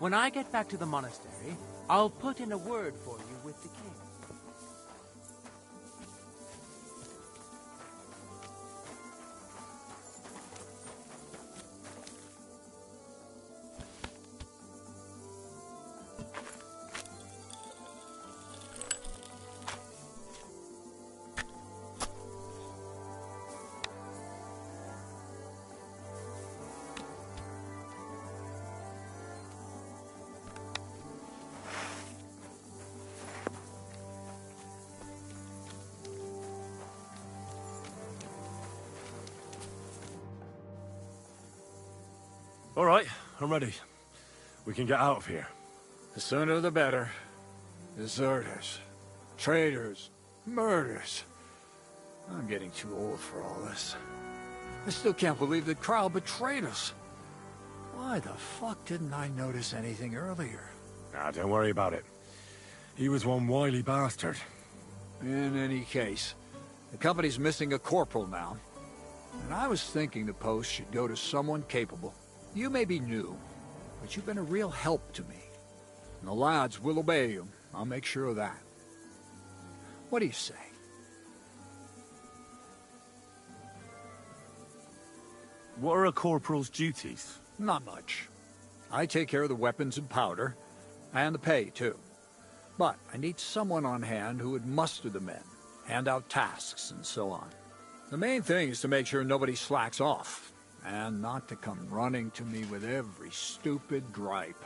When I get back to the monastery, I'll put in a word for you with the king. All right, I'm ready. We can get out of here. The sooner the better. Deserters, traitors, murders. I'm getting too old for all this. I still can't believe that Kyle betrayed us. Why the fuck didn't I notice anything earlier? Nah, don't worry about it. He was one wily bastard. In any case, the company's missing a corporal now. And I was thinking the post should go to someone capable. You may be new, but you've been a real help to me. And the lads will obey you. I'll make sure of that. What do you say? What are a corporal's duties? Not much. I take care of the weapons and powder, and the pay, too. But I need someone on hand who would muster the men, hand out tasks, and so on. The main thing is to make sure nobody slacks off, and not to come running to me with every stupid gripe.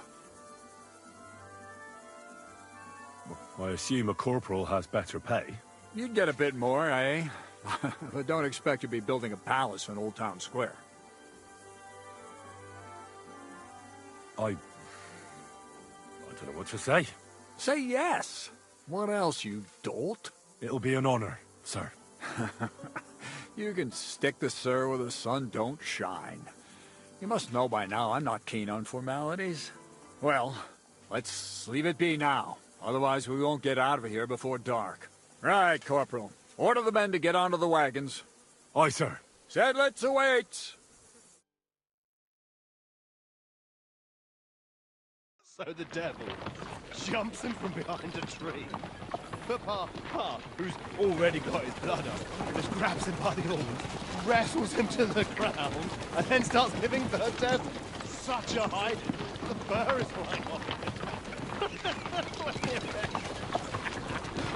I assume a corporal has better pay. You'd get a bit more, eh? But don't expect to be building a palace in Old Town Square. I don't know what to say. Say yes! What else, you dolt? It'll be an honor, sir. You can stick the sir where the sun don't shine. You must know by now I'm not keen on formalities. Well, let's leave it be now. Otherwise we won't get out of here before dark. Right, Corporal. Order the men to get onto the wagons. Aye, sir. Sedlets awaits! So the devil jumps him from behind a tree. But Pa, who's already got his blood up, just grabs him by the arm, wrestles him to the ground, and then starts giving the devil such a hiding. The fur is flying off.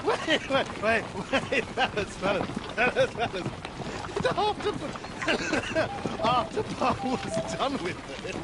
Wait, fellas. After Pa was done with it.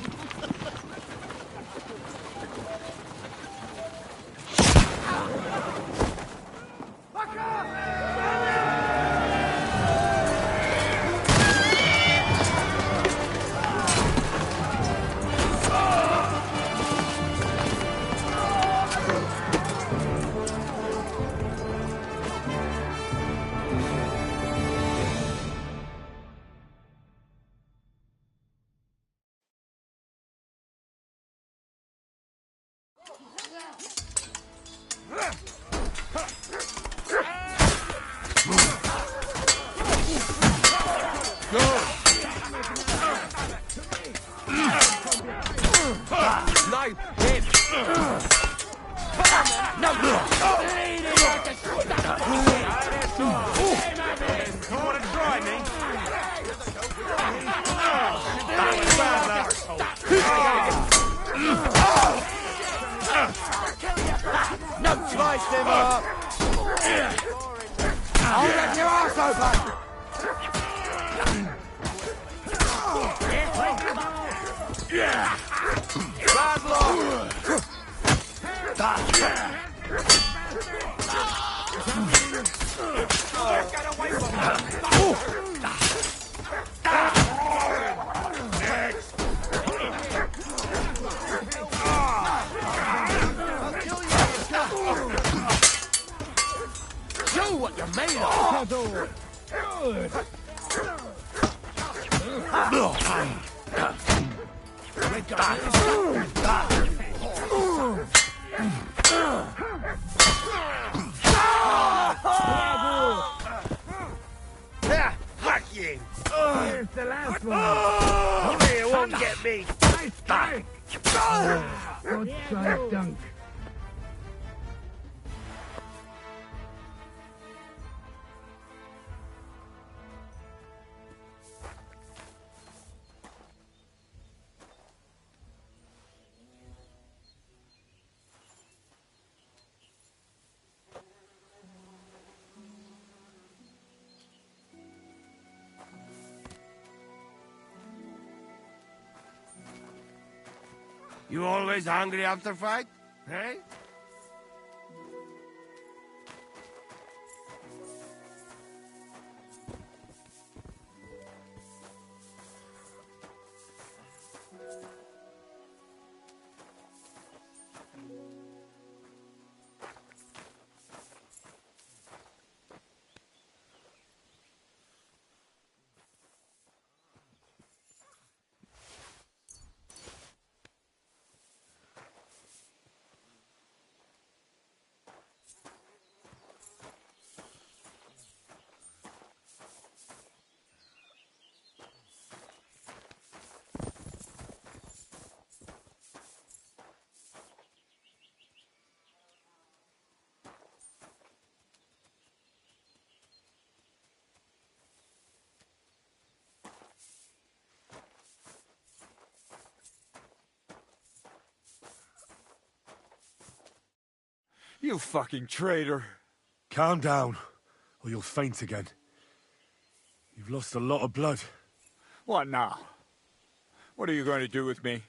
Dank. You always hungry after fight? Hey? You fucking traitor. Calm down, or you'll faint again. You've lost a lot of blood. What now? What are you going to do with me?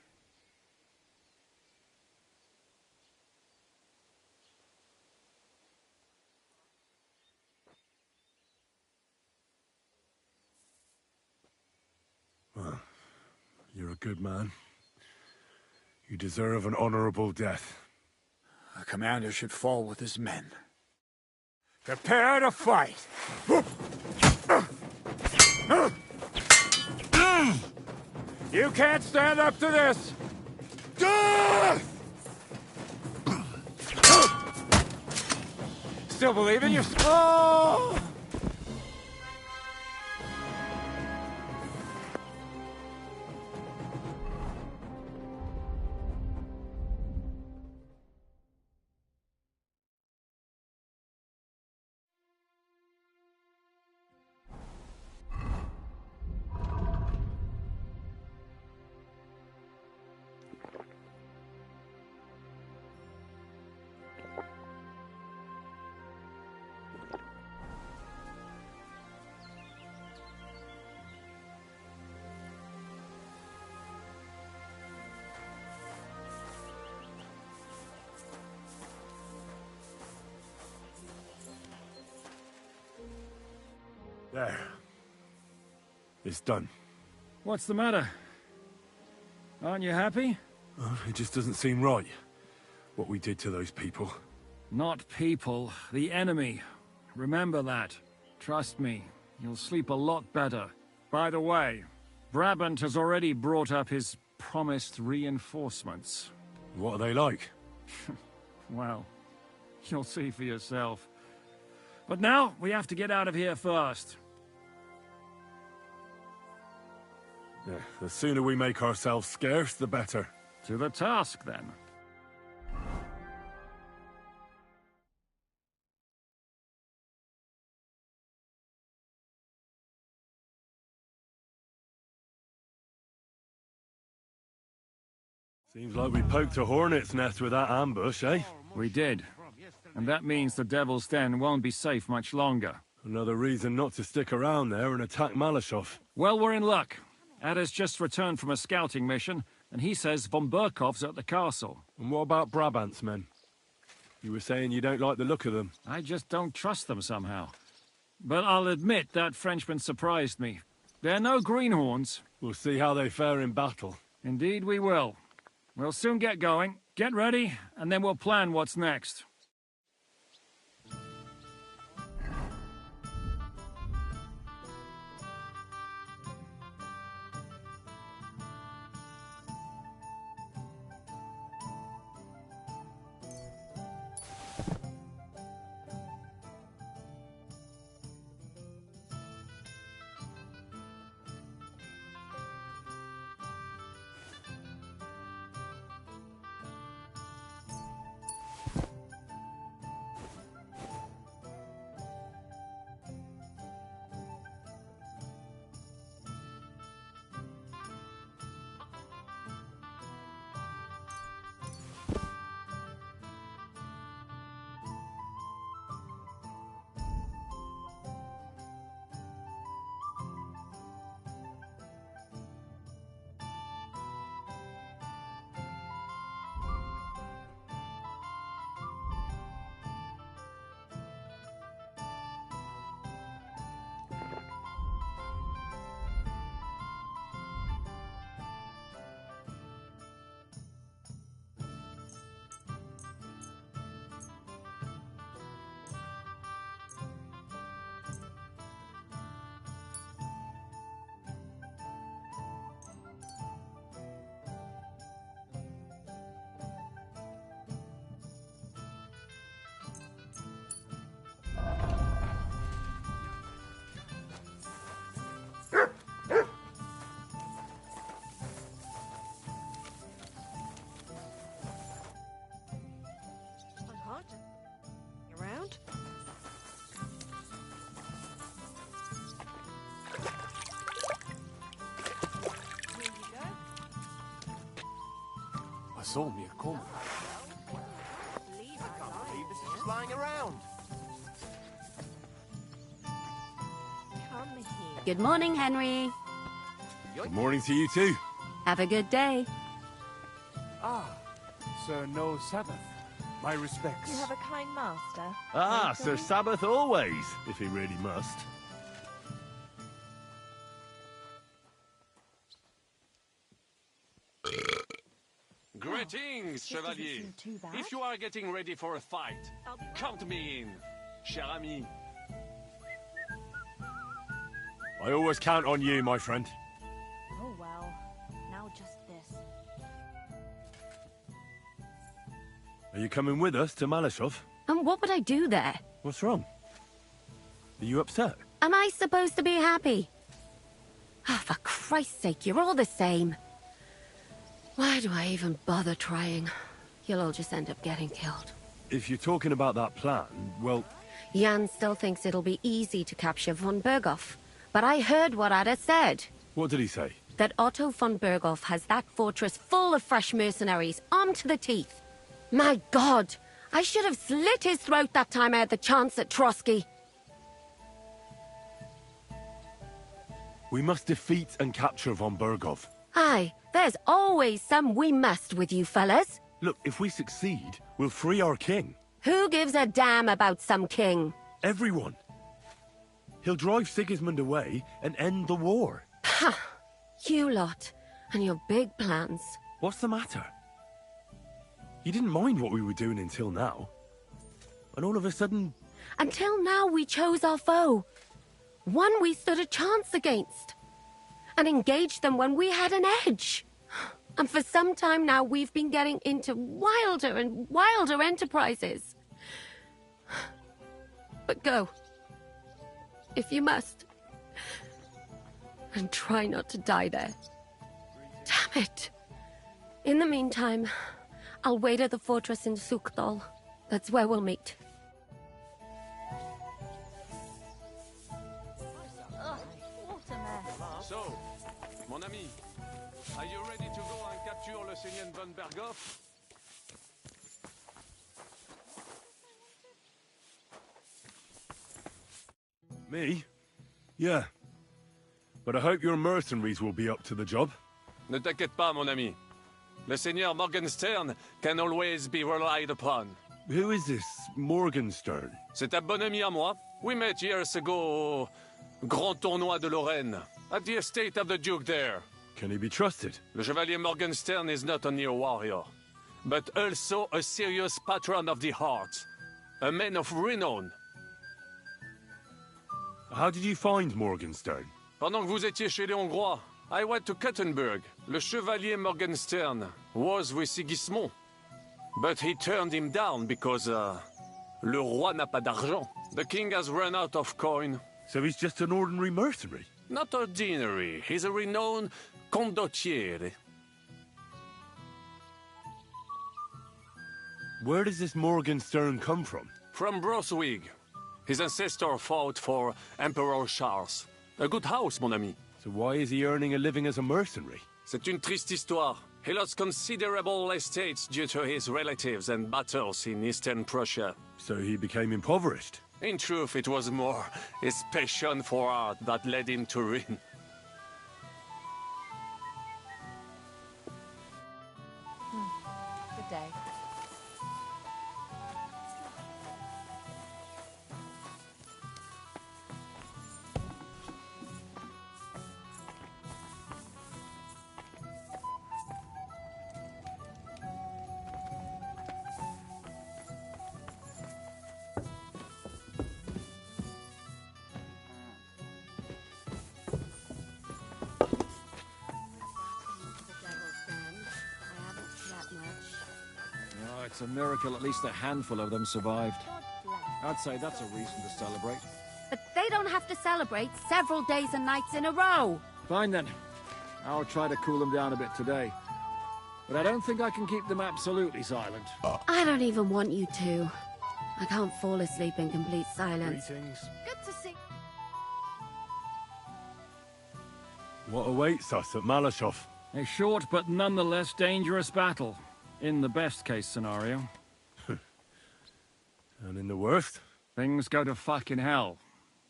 Well, you're a good man. You deserve an honorable death. A commander should fall with his men. Prepare to fight! You can't stand up to this! Still believe in your... Oh! There. It's done. What's the matter? Aren't you happy? Oh, it just doesn't seem right, what we did to those people. Not people, the enemy. Remember that. Trust me, you'll sleep a lot better. By the way, Brabant has already brought up his promised reinforcements. What are they like? Well, you'll see for yourself. But now, we have to get out of here first. Yeah, the sooner we make ourselves scarce, the better. To the task, then. Seems like we poked a hornet's nest with that ambush, eh? We did. And that means the Devil's Den won't be safe much longer. Another reason not to stick around there and attack Malashov. Well, we're in luck. Ada's just returned from a scouting mission, and he says von Burkov's at the castle. And what about Brabant's men? You were saying you don't like the look of them. I just don't trust them somehow. But I'll admit that Frenchman surprised me. They're no greenhorns. We'll see how they fare in battle. Indeed we will. We'll soon get going. Get ready, and then we'll plan what's next. saw me come. I can't believe this is just lying around. Good morning, Henry. Good morning to you too. Have a good day. Sir, no Sabbath. My respects. You have a kind master. Ah, Sir Sabbath always, if he really must. Greetings, Chevalier. If you are getting ready for a fight, count me in, cher ami. I always count on you, my friend. Oh well. Now just this. Are you coming with us to Malashov? And what would I do there? What's wrong? Are you upset? Am I supposed to be happy? Oh, for Christ's sake, you're all the same. Why do I even bother trying? You'll all just end up getting killed. If you're talking about that plan, well... Jan still thinks it'll be easy to capture von Berghoff. But I heard what Ada said. What did he say? That Otto von Berghoff has that fortress full of fresh mercenaries, armed to the teeth. My God! I should have slit his throat that time I had the chance at Trotsky. We must defeat and capture von Berghoff. Aye, there's always some we must with you fellas. Look, if we succeed, we'll free our king. Who gives a damn about some king? Everyone. He'll drive Sigismund away and end the war. Ha! You lot, and your big plans. What's the matter? You didn't mind what we were doing until now. And all of a sudden... Until now we chose our foe. One we stood a chance against. And engaged them when we had an edge. And for some time now we've been getting into wilder and wilder enterprises. But go. If you must. And try not to die there. Damn it. In the meantime, I'll wait at the fortress in Sukdal. That's where we'll meet. What a mess. So, mon ami, are you ready to go and capture le Seigneur von Berghoff? Me? Yeah. But I hope your mercenaries will be up to the job. Ne t'inquiète pas, mon ami. Le Seigneur Morgenstern can always be relied upon. Who is this Morgenstern? C'est un bon ami à moi. We met years ago au Grand Tournoi de Lorraine, at the estate of the Duke there. Can he be trusted? Le Chevalier Morgenstern is not only a warrior, but also a serious patron of the heart. A man of renown. How did you find Morgenstern? Pendant que vous étiez chez les Hongrois, I went to Kuttenberg. Le Chevalier Morgenstern was with Sigismund. But he turned him down because, le roi n'a pas d'argent. The king has run out of coin. So he's just an ordinary mercenary? Not ordinary. He's a renowned condottiere. Where does this Morgenstern come from? From Brunswick. His ancestor fought for Emperor Charles. A good house, mon ami. So why is he earning a living as a mercenary? C'est une triste histoire. He lost considerable estates due to his relatives and battles in Eastern Prussia. So he became impoverished? In truth, it was more his passion for art that led him to ruin. Good day. Oh, it's a miracle at least a handful of them survived. I'd say that's a reason to celebrate. But they don't have to celebrate several days and nights in a row. Fine then. I'll try to cool them down a bit today. But I don't think I can keep them absolutely silent. I don't even want you to. I can't fall asleep in complete silence. Greetings. Good to see. What awaits us at Malashov? A short but nonetheless dangerous battle. in the best-case scenario. And in the worst? Things go to fucking hell,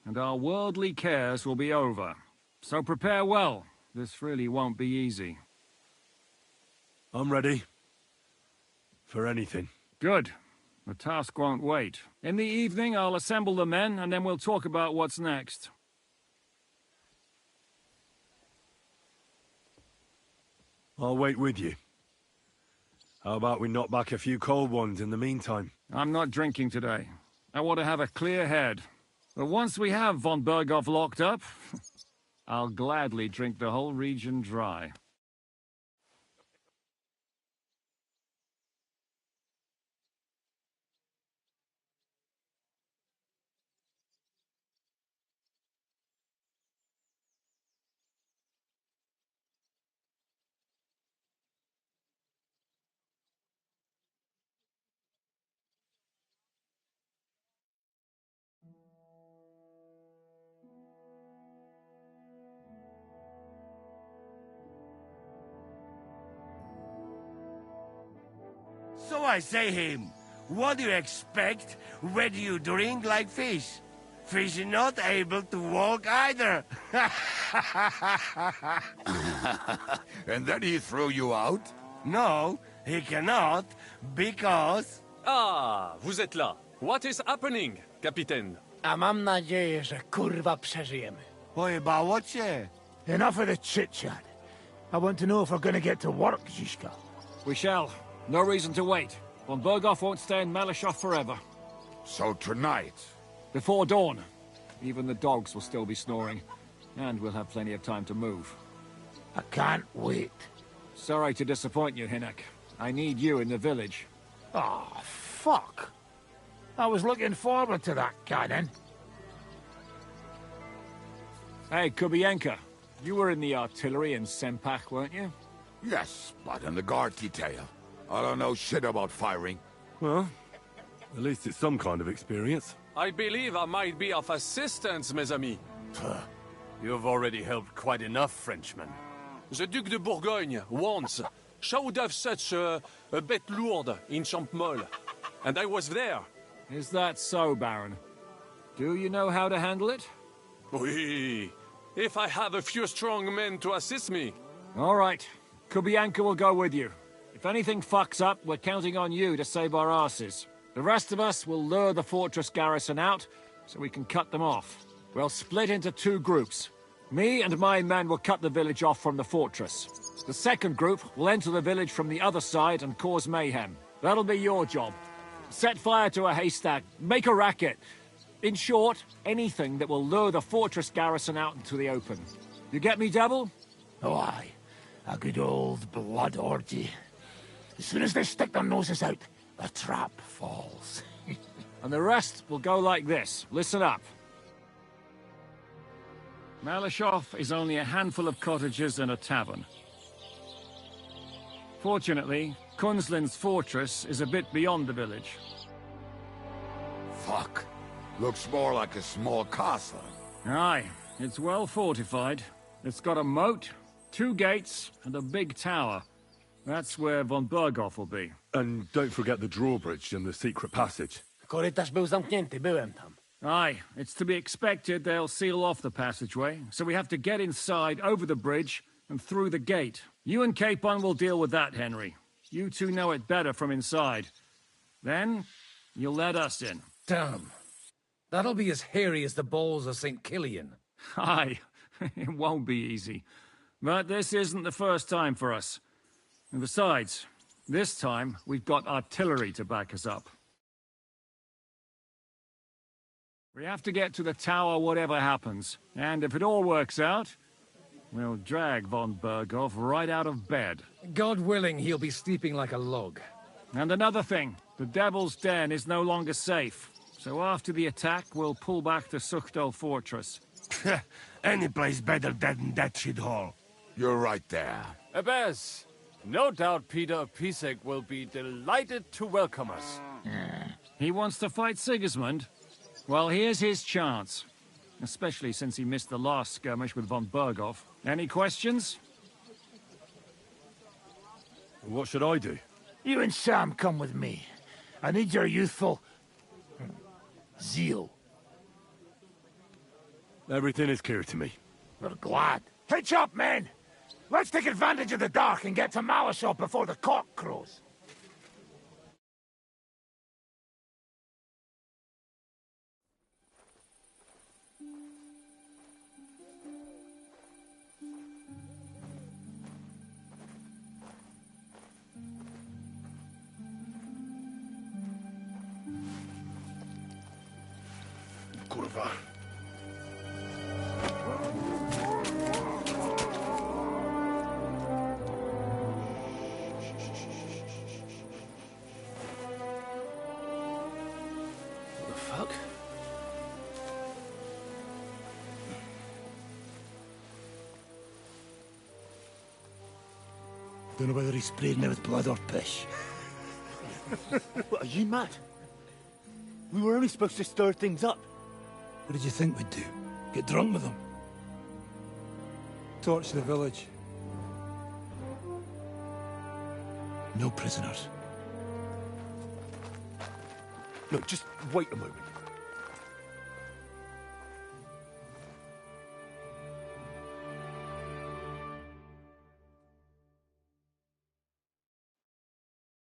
and our worldly cares will be over. So prepare well. This really won't be easy. I'm ready. For anything. Good. The task won't wait. In the evening, I'll assemble the men, and then we'll talk about what's next. I'll wait with you. How about we knock back a few cold ones in the meantime? I'm not drinking today. I want to have a clear head. But once we have von Berghoff locked up, I'll gladly drink the whole region dry. So I say him, what do you expect when you drink like fish? Fish is not able to walk either. And then he threw you out? No, he cannot, because... Ah, vous êtes là. What is happening, Capitaine? A mam nadzieję, że kurwa przeżyjemy. Pojebało cię. Enough of the chit-chat. I want to know if we're gonna get to work, Zizka. We shall. No reason to wait. Von Berghoff won't stay in Malashov forever. So tonight... Before dawn. Even the dogs will still be snoring. And we'll have plenty of time to move. I can't wait. Sorry to disappoint you, Hinnock. I need you in the village. Oh, fuck. I was looking forward to that cannon. Hey, Kubienka. You were in the artillery in Sempach, weren't you? Yes, but in the guard detail. I don't know shit about firing. Well, at least it's some kind of experience. I believe I might be of assistance, mes amis. You've already helped quite enough, Frenchmen. The Duc de Bourgogne, once, showed off such a bête lourde in Champmol. And I was there. Is that so, Baron? Do you know how to handle it? Oui. If I have a few strong men to assist me. All right. Kubianka will go with you. If anything fucks up, we're counting on you to save our asses. The rest of us will lure the fortress garrison out, so we can cut them off. We'll split into 2 groups. Me and my men will cut the village off from the fortress. The second group will enter the village from the other side and cause mayhem. That'll be your job. Set fire to a haystack, make a racket. In short, anything that will lure the fortress garrison out into the open. You get me, Devil? Oh, aye. A good old blood orgy. As soon as they stick their noses out, the trap falls. And the rest will go like this. Listen up. Malashov is only a handful of cottages and a tavern. Fortunately, Kunzlin's fortress is a bit beyond the village. Fuck. Looks more like a small castle. Aye, it's well fortified. It's got a moat, 2 gates, and a big tower. That's where von Berghoff will be. And don't forget the drawbridge and the secret passage. Korytarz był zamknięty, byłem tam. Aye, it's to be expected they'll seal off the passageway, so we have to get inside, over the bridge, and through the gate. You and Capon will deal with that, Henry. You two know it better from inside. Then, you'll let us in. Damn. That'll be as hairy as the balls of St. Killian. Aye, it won't be easy. But this isn't the first time for us. And besides, this time we've got artillery to back us up. We have to get to the tower whatever happens. And if it all works out, we'll drag von Berghoff right out of bed. God willing, he'll be sleeping like a log. And another thing, the Devil's Den is no longer safe. So after the attack, we'll pull back to Suchtel Fortress. Any place better than that shithole. You're right there. Abbas, no doubt Peter of Pisek will be delighted to welcome us. He wants to fight Sigismund? Well, here's his chance. Especially since he missed the last skirmish with von Berghoff. Any questions? What should I do? You and Sam come with me. I need your youthful... zeal. Everything is clear to me. We're glad. Hitch up, men! Let's take advantage of the dark and get to Malishop before the cock crows. Kurwa. What the fuck? Don't know whether he sprayed me with blood or piss. What, are you mad? We were only supposed to stir things up. What did you think we'd do? Get drunk with them? Torch the village. No prisoners. No, just wait a moment.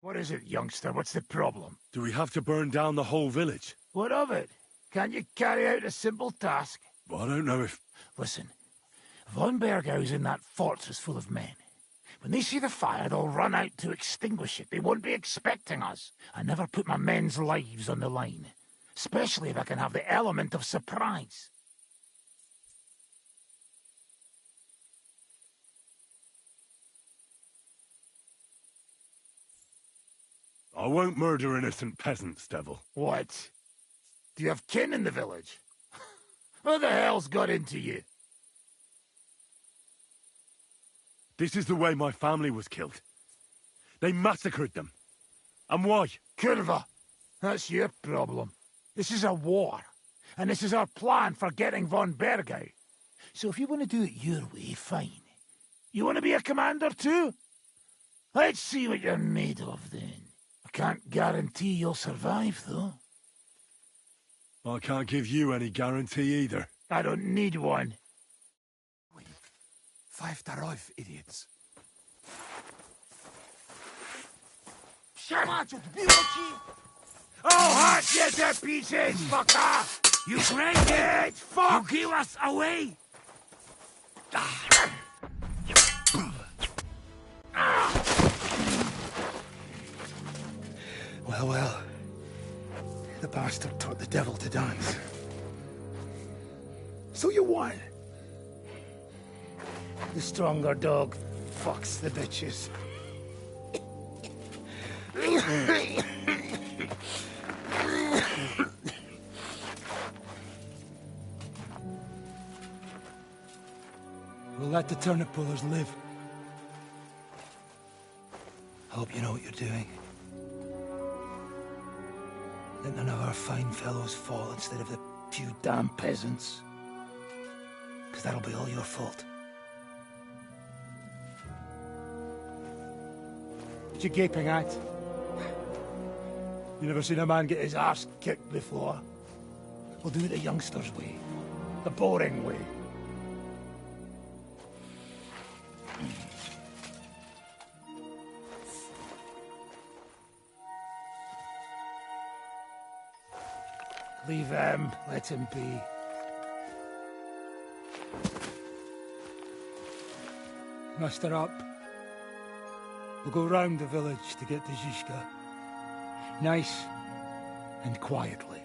What is it, youngster? What's the problem? Do we have to burn down the whole village? What of it? Can't you carry out a simple task? Well, I don't know if... Listen, Von Bergau's in that fortress full of men. When they see the fire, they'll run out to extinguish it. They won't be expecting us. I never put my men's lives on the line. Especially if I can have the element of surprise. I won't murder innocent peasants, Devil. What? Do you have kin in the village? What the hell's got into you? This is the way my family was killed. They massacred them. And why? Curva, that's your problem. This is a war. And this is our plan for getting Von Bergau. So if you want to do it your way, fine. You want to be a commander too? Let's see what you're made of then. I can't guarantee you'll survive, though. I can't give you any guarantee either. I don't need one. Five darauf, idiots. Oh, hot, get the pieces, fucker! You crazy! Fuck! You give us away! Well, well. The bastard taught the devil to dance. So you won. The stronger dog fucks the bitches. We'll let the turnip pullers live. I hope you know what you're doing. Let none of our fine fellows fall instead of the few damn peasants. Because that'll be all your fault. What you gaping at? You never seen a man get his arse kicked before? We'll do it the youngsters' way. The boring way. Leave him. Let him be. Muster up. We'll go round the village to get to Zizka. Nice and quietly.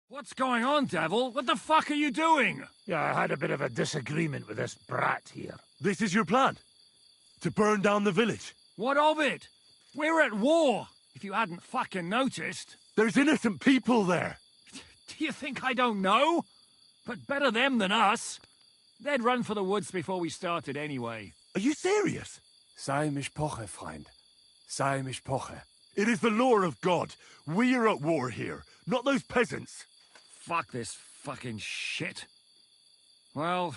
What's going on, Devil? What the fuck are you doing? Yeah, I had a bit of a disagreement with this brat here. This is your plan? To burn down the village? What of it? We're at war, if you hadn't fucking noticed. There's innocent people there. Do you think I don't know? But better them than us. They'd run for the woods before we started anyway. Are you serious? Sei mich poche, Freund. Sei mishpoche. It is the law of God. We are at war here, not those peasants. Fuck this fucking shit. Well,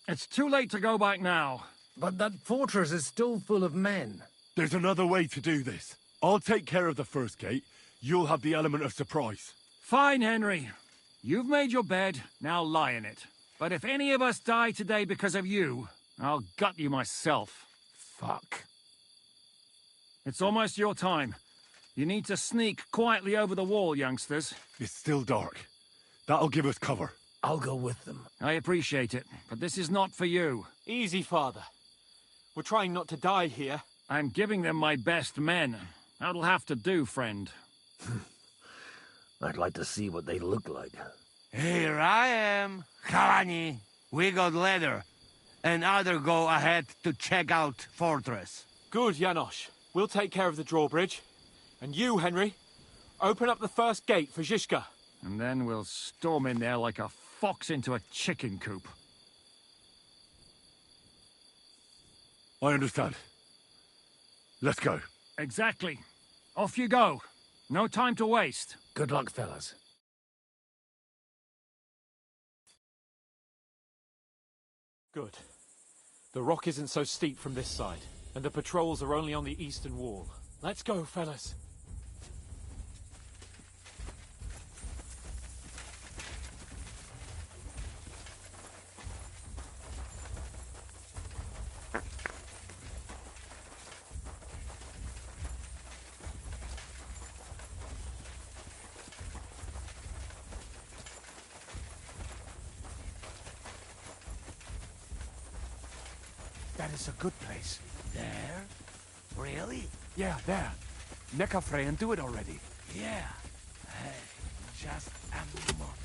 it's too late to go back now. But that fortress is still full of men. There's another way to do this. I'll take care of the first gate. You'll have the element of surprise. Fine, Henry. You've made your bed, now lie in it. But if any of us die today because of you, I'll gut you myself. Fuck. It's almost your time. You need to sneak quietly over the wall, youngsters. It's still dark. That'll give us cover. I'll go with them. I appreciate it, but this is not for you. Easy, Father. We're trying not to die here. I'm giving them my best men. That'll have to do, friend. I'd like to see what they look like. Here I am. Kalani. We got leather. And other go ahead to check out fortress. Good, Janosch. We'll take care of the drawbridge. And you, Henry, open up the first gate for Zizka. And then we'll storm in there like a fox into a chicken coop. I understand. Let's go. Exactly. Off you go. No time to waste. Good luck, fellas. Good. The rock isn't so steep from this side, and the patrols are only on the eastern wall. Let's go, fellas. That is a good place. There? Really? Yeah, there. Neckarfrey and do it already. Yeah. Hey, just a moment.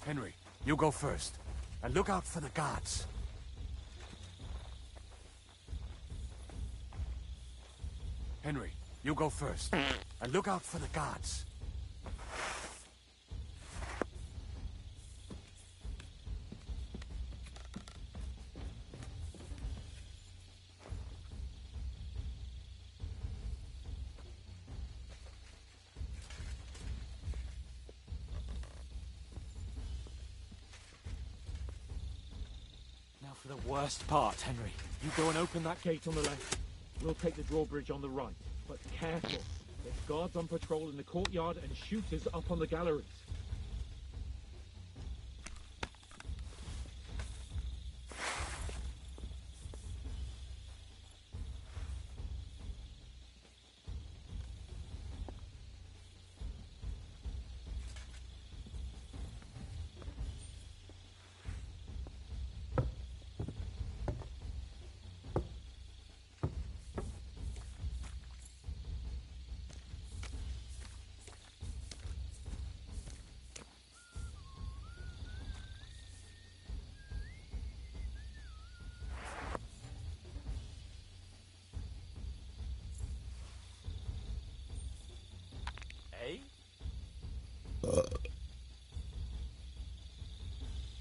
Henry, you go first. And look out for the guards. Henry, you go first. And look out for the guards. Now for the worst part, Henry. You go and open that gate on the left. We'll take the drawbridge on the right, but careful. There's guards on patrol in the courtyard and shooters up on the galleries.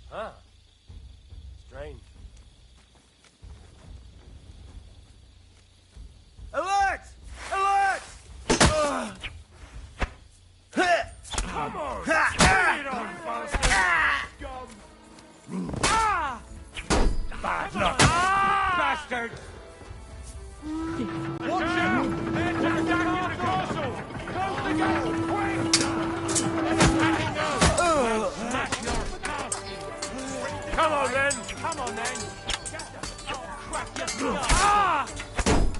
Huh. Strange. Alert! Alert! Come on! Bring it on, bastard! Bad luck! Bastard! Watch out! Enter down the castle! Close the gate! Quick! Come on then! Come on then! Crack your skull! Ah!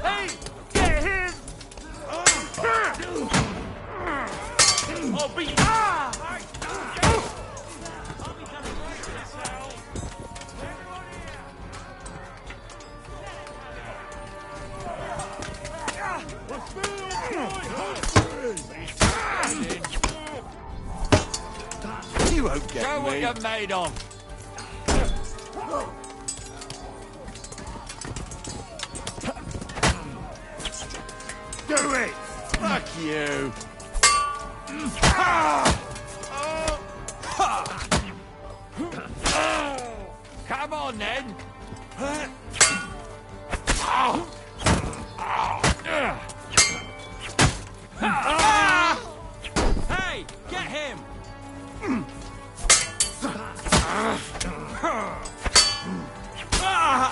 Hey! Get him! I'll be... Ah! You won't get Show me. what you're made of! Do it! Fuck you! Come on, then. Hey, get him!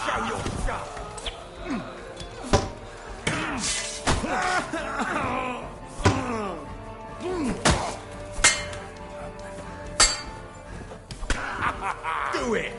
Show your stuff. Do it.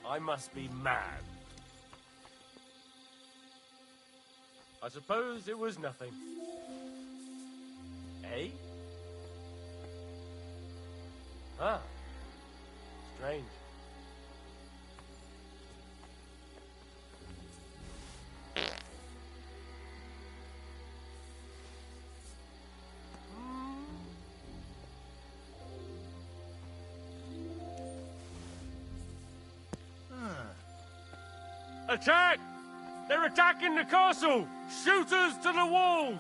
I must be mad. I suppose it was nothing. Eh? Ah. Strange. Attack! They're attacking the castle! Shooters to the walls!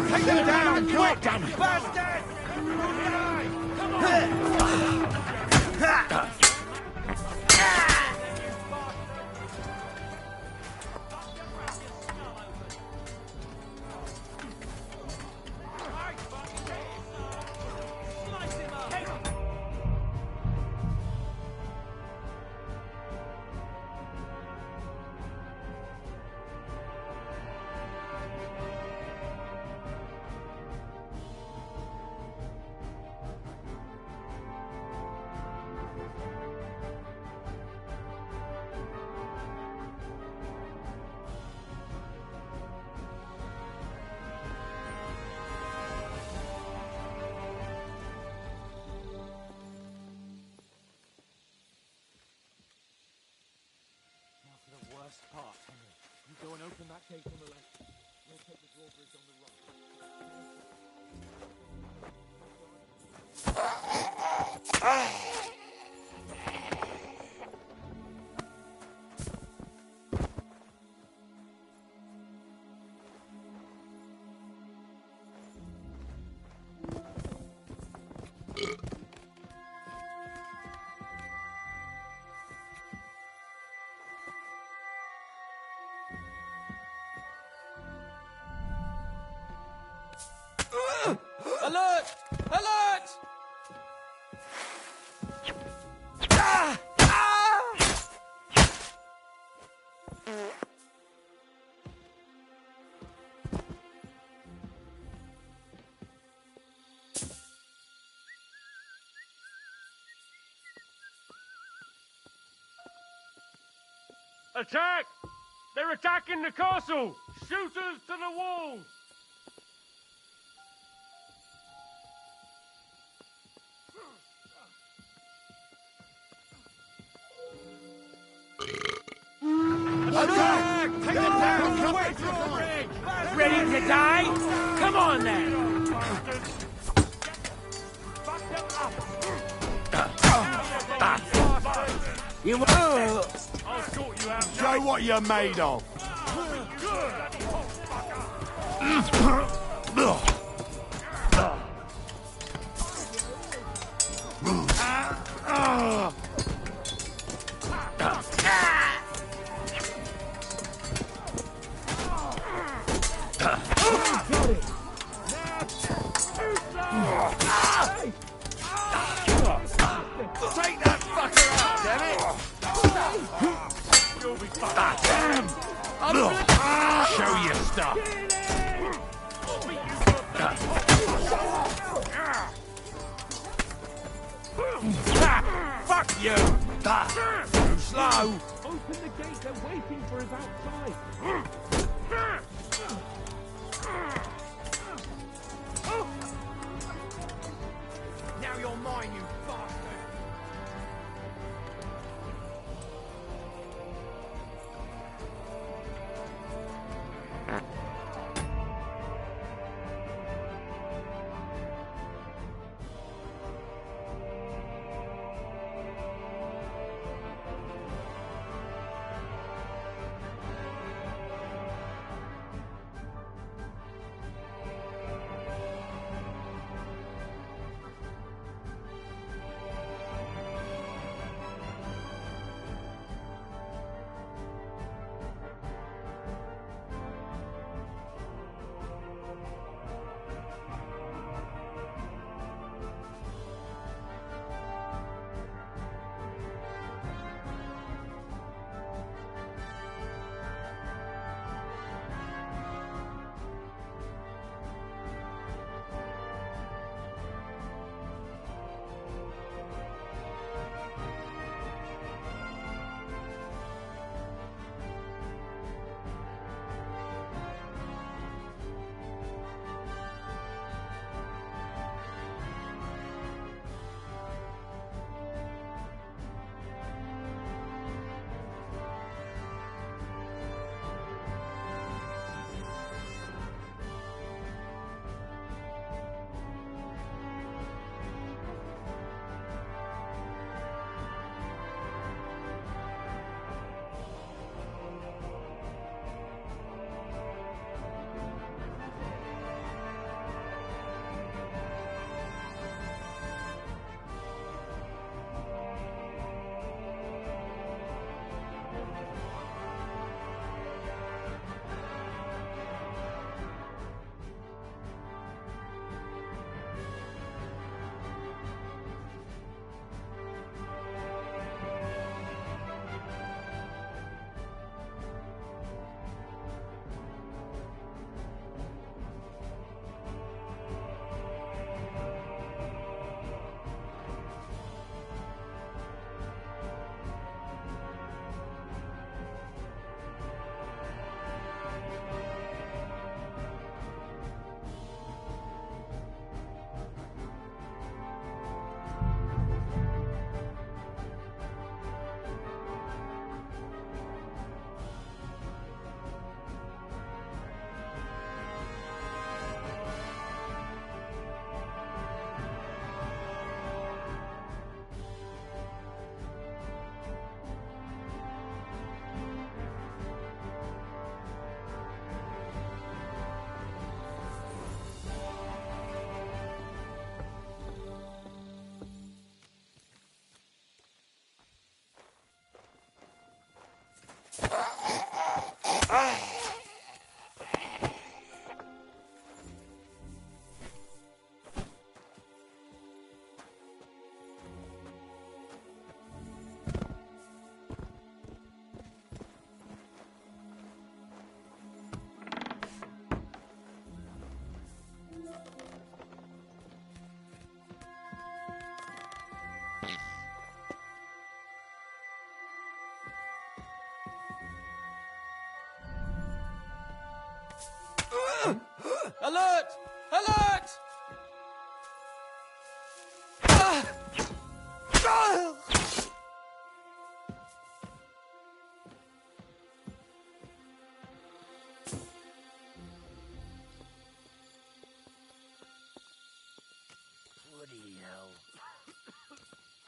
Take them down, quick! Bastard! Part, Henry. You go and open that gate on the left. We'll take the drawbridge on the right. Attack! They're attacking the castle! Shooters to the walls! Attack! Take them down! Away from the bridge! Ready to die? Come on then! You I'll sort you out. Show what you're made of. Take that fucker out, damn it! You'll be fucked. Show your stuff. Fuck you! Too slow. Open the gate, they're waiting for us outside. Now you're mine, you bastard!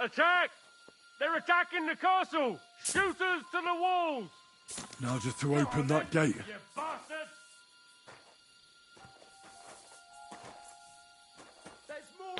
Attack! They're attacking the castle! Shooters to the walls! Now just to open that gate. You bastards! There's more!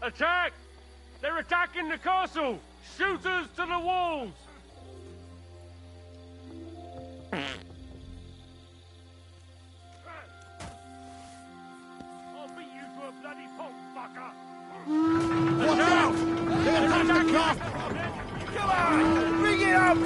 Attack! They're attacking the castle! Shooters to the walls! I'll beat you to a bloody pulp, fucker! Watch out! They're attacking the castle! Come on! Bring it up!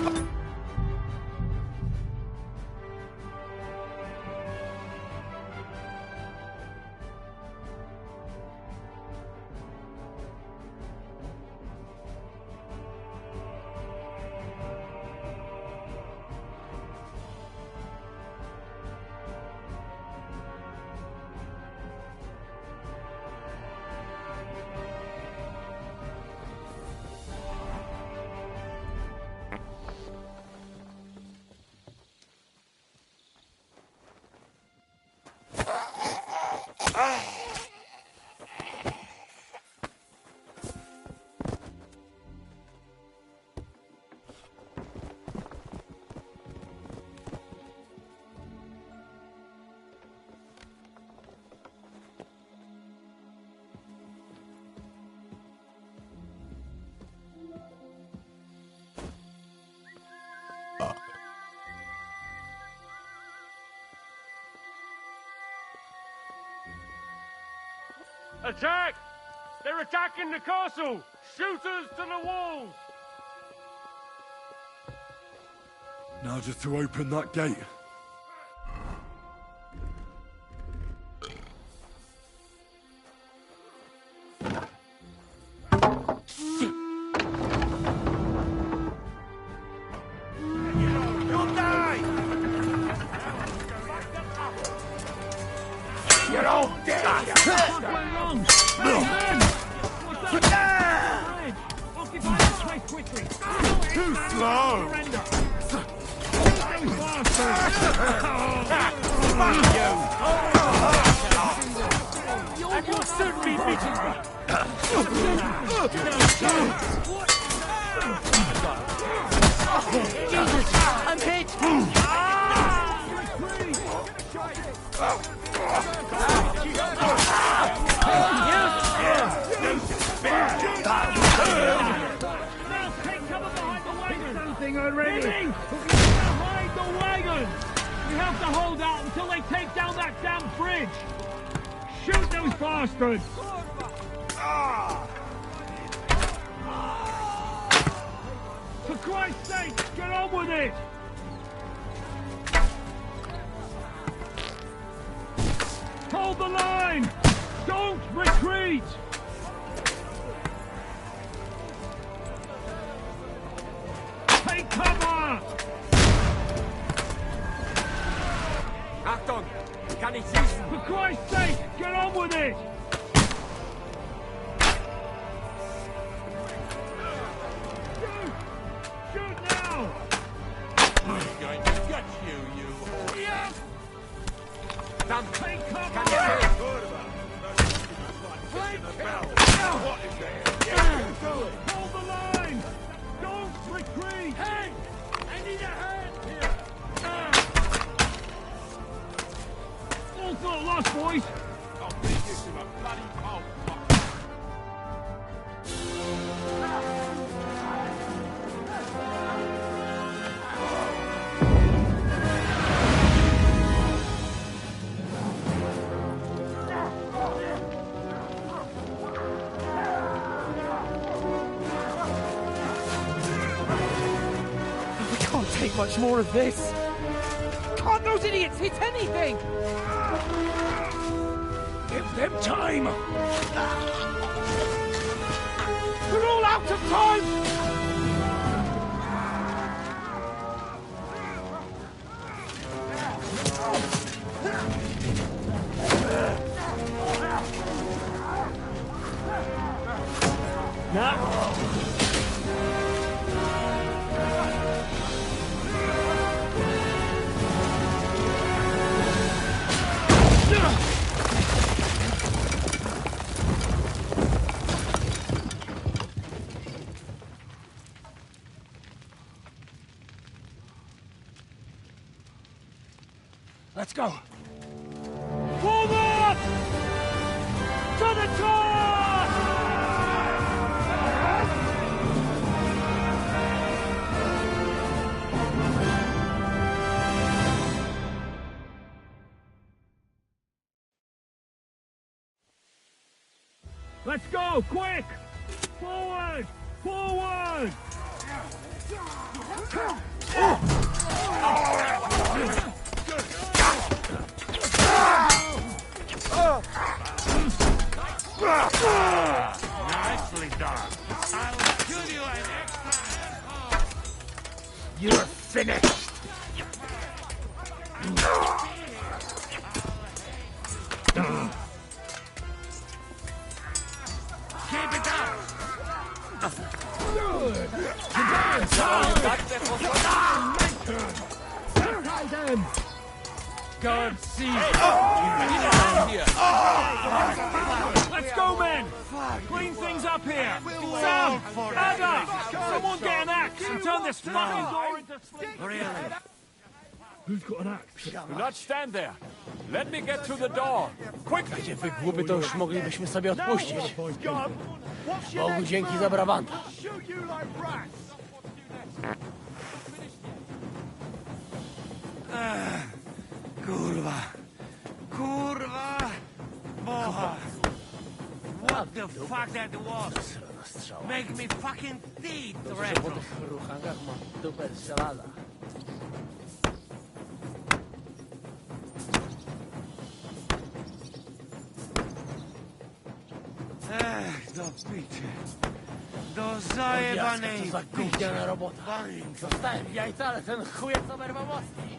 Attack! They're attacking the castle! Shooters to the walls! Now just to open that gate. You're all dead! Too slow! And you'll soon be beaten! Jesus! I'm hit! Something already! Behind the wagon! We have to hold out until they take down that damn bridge! Shoot those bastards! Christ's sake, get on with it! Hold the line! Don't retreat! Take cover! Achtung! Kann ich schießen? For Christ's sake, get on with it! Shoot! Shoot now! I'm going to get you, you... Yeah. Dann Take cover! kann ich sehen. What is there? Hold the line! Don't retreat! Hey! I need a hand here! All's not lost, boys! I'll beat you to a bloody pulp. We can't take much more of this. Can't those idiots hit anything? Give them time! We're all out of time! Let's go. Forward! To the top! Let's go, quick! Forward! Forward! Nicely done. I'll kill you an extra asshole. You're finished. Keep it up. Try them! Go and see. Let's go, men! Clean things up here! Sam! Ada! Someone get an axe and turn this fucking door into sleep! Really? Who's got an axe? Do not stand there. Let me get to the door. Quick! Gdzie wy głupy, to już moglibyśmy sobie odpuścić. Bogu dzięki za brawanta. Kurwa. Kurwa. Boha. What the fuck that was? Make me fucking teeth Po rattle. tych ruchangach mam dupę z żelaza. Do picie. Do zajebanej Co za gówniana robota. bańki. Dostałem jajca, ale ten chujek oberwał mostki.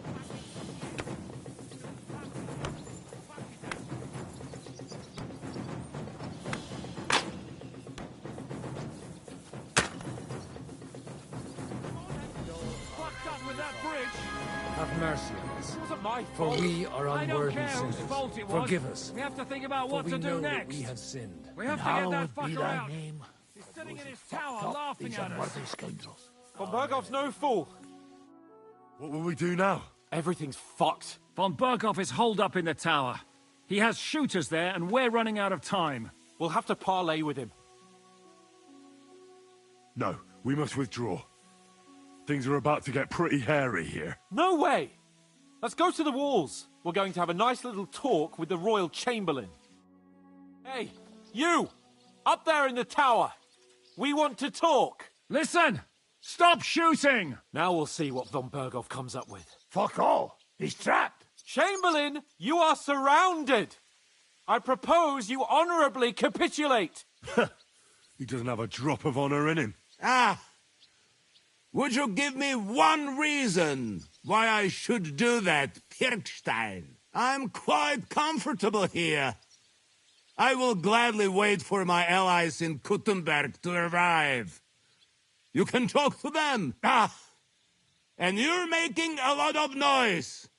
Fucked up with that bridge! Have mercy on us. It wasn't my For fault. we are I don't unworthy care whose sinners. fault it was. Forgive us. We have to think about For what we to know do that next. we have sinned. We have to And get that hallowed be fucker thy out. name. He's sitting in his tower laughing These at us. unworthy scoundrels. Von Berghoff's no fool. What will we do now? Everything's fucked. Von Berghoff is holed up in the tower. He has shooters there, and we're running out of time. We'll have to parley with him. No, we must withdraw. Things are about to get pretty hairy here. No way! Let's go to the walls. We're going to have a nice little talk with the Royal Chamberlain. Hey, you! Up there in the tower! We want to talk! Listen! Stop shooting! Now we'll see what von Berghoff comes up with. Fuck all. He's trapped. Chamberlain, you are surrounded. I propose you honorably capitulate. He doesn't have a drop of honor in him. Ah! Would you give me one reason why I should do that, Pirkstein? I'm quite comfortable here. I will gladly wait for my allies in Kuttenberg to arrive. You can talk to them. Ah! And you're making a lot of noise.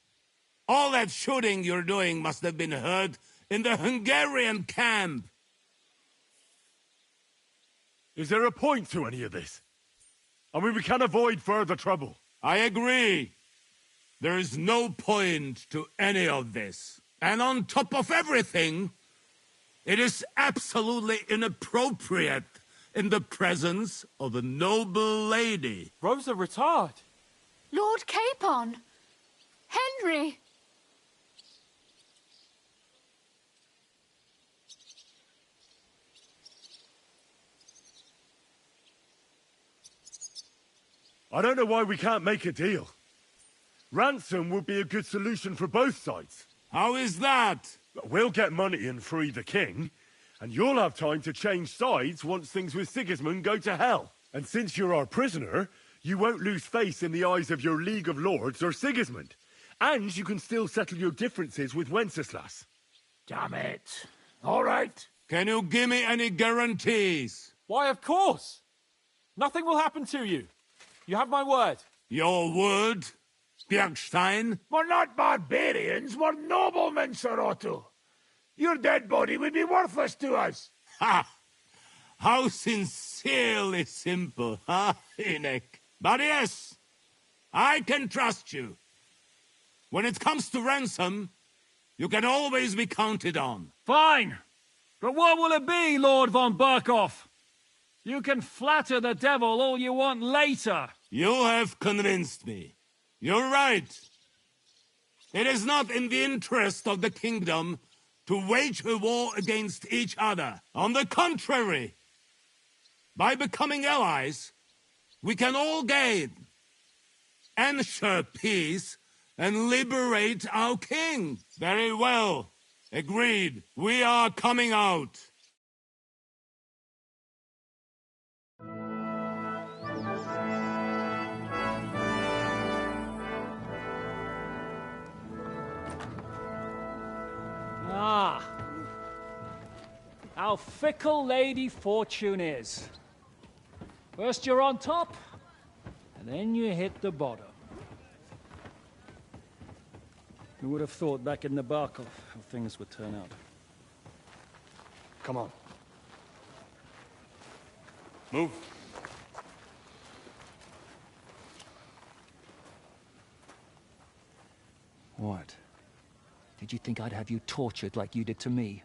All that shooting you're doing must have been heard in the Hungarian camp. Is there a point to any of this? I mean, we can avoid further trouble. I agree. There is no point to any of this. And on top of everything, it is absolutely inappropriate in the presence of a noble lady. Rosa Retard. Lord Capon! Henry! I don't know why we can't make a deal. Ransom would be a good solution for both sides. How is that? We'll get money and free the king, and you'll have time to change sides once things with Sigismund go to hell. And since you're our prisoner, you won't lose face in the eyes of your League of Lords or Sigismund. And you can still settle your differences with Wenceslas. Damn it. All right. Can you give me any guarantees? Why, of course. Nothing will happen to you. You have my word. Your word, Bjergstein? We're not barbarians, we're noblemen, Sir Otto. Your dead body would be worthless to us. Ha! How sincerely simple, huh, Enoch? But yes, I can trust you. When it comes to ransom, you can always be counted on. Fine. But what will it be, Lord von Berghoff? You can flatter the devil all you want later. You have convinced me. You're right. It is not in the interest of the kingdom to wage a war against each other. On the contrary, by becoming allies, we can all gain, ensure peace, and liberate our king. Very well. Agreed. We are coming out. Ah. How fickle Lady Fortune is. First you're on top, and then you hit the bottom. Who would have thought back in the Barkov how things would turn out? Come on. Move. What? Did you think I'd have you tortured like you did to me?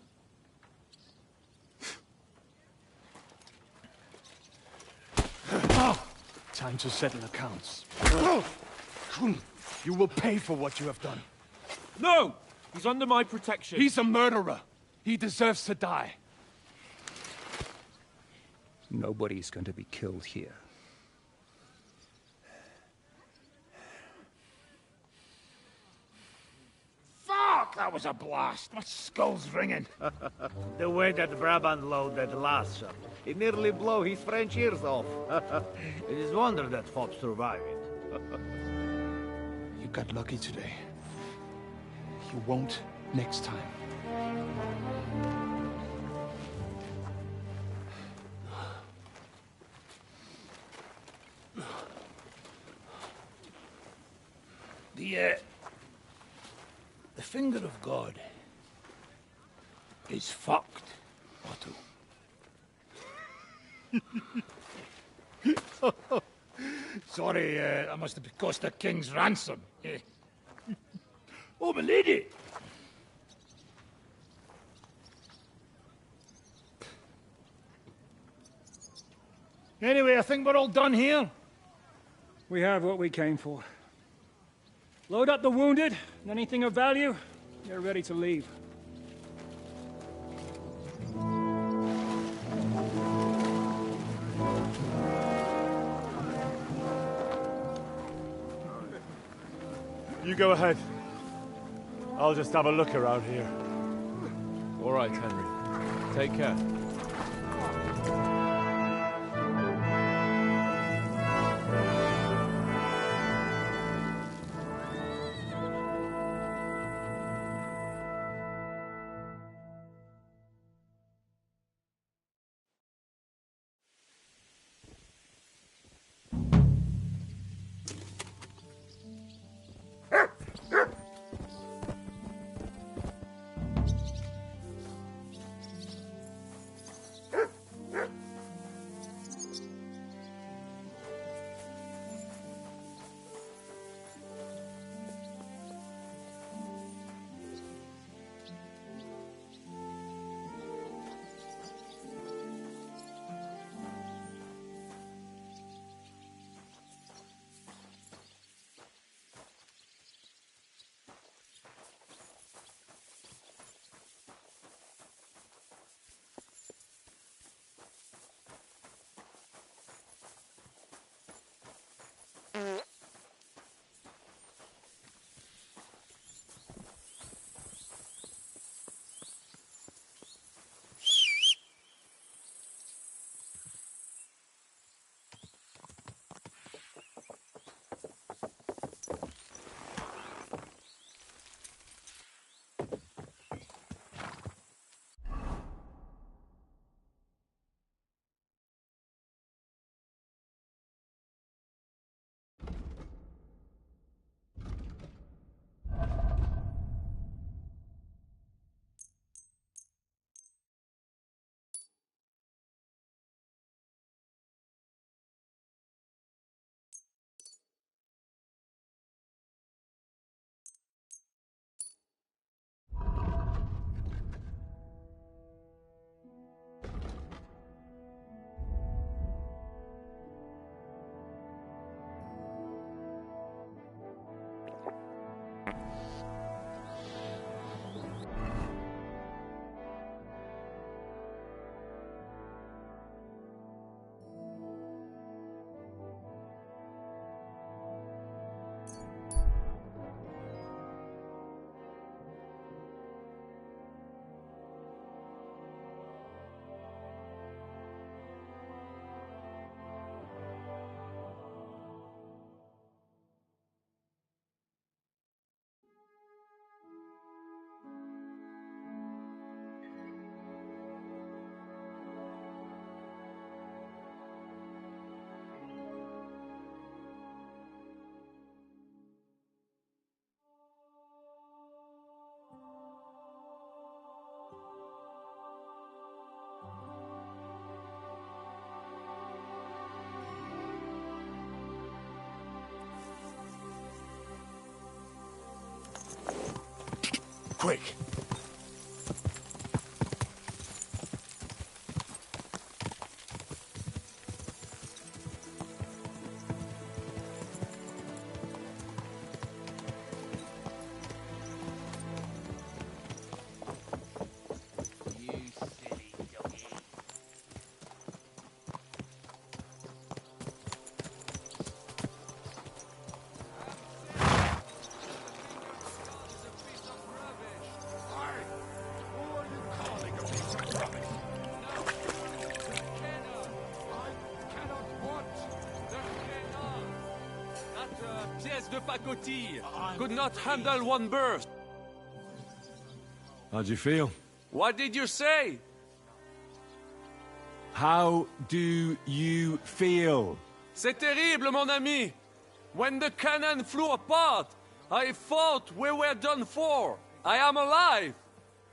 Time to settle accounts. You will pay for what you have done. No! He's under my protection. He's a murderer. He deserves to die. Nobody's going to be killed here. Fuck! That was a blast. My skull's ringing. The way that Brabant loaded last shot, it nearly blew his French ears off. It is wonder that Fopp survived it. You got lucky today. You won't next time. The finger of God is fucked, Otto. Sorry, that must have cost the king's ransom. Oh, my lady! Anyway, I think we're all done here. We have what we came for. Load up the wounded, and anything of value, you're ready to leave. You go ahead. I'll just have a look around here. All right, Henry. Take care. Quick! Pièce de pacotille could not handle one burst. How'd you feel? What did you say? How do you feel? C'est terrible, mon ami. When the cannon flew apart, I thought we were done for. I am alive.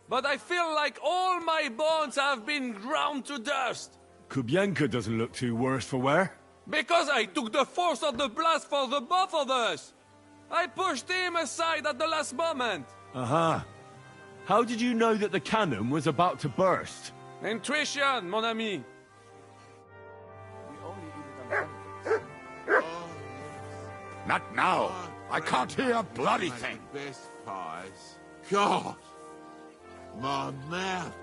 But I feel like all my bones have been ground to dust. Kubienka doesn't look too worse for wear. Because I took the force of the blast for the both of us. I pushed him aside at the last moment. Uh-huh. How did you know that the cannon was about to burst? Intuition, mon ami. Not now. I can't hear a bloody thing. Best pies. God! My mouth.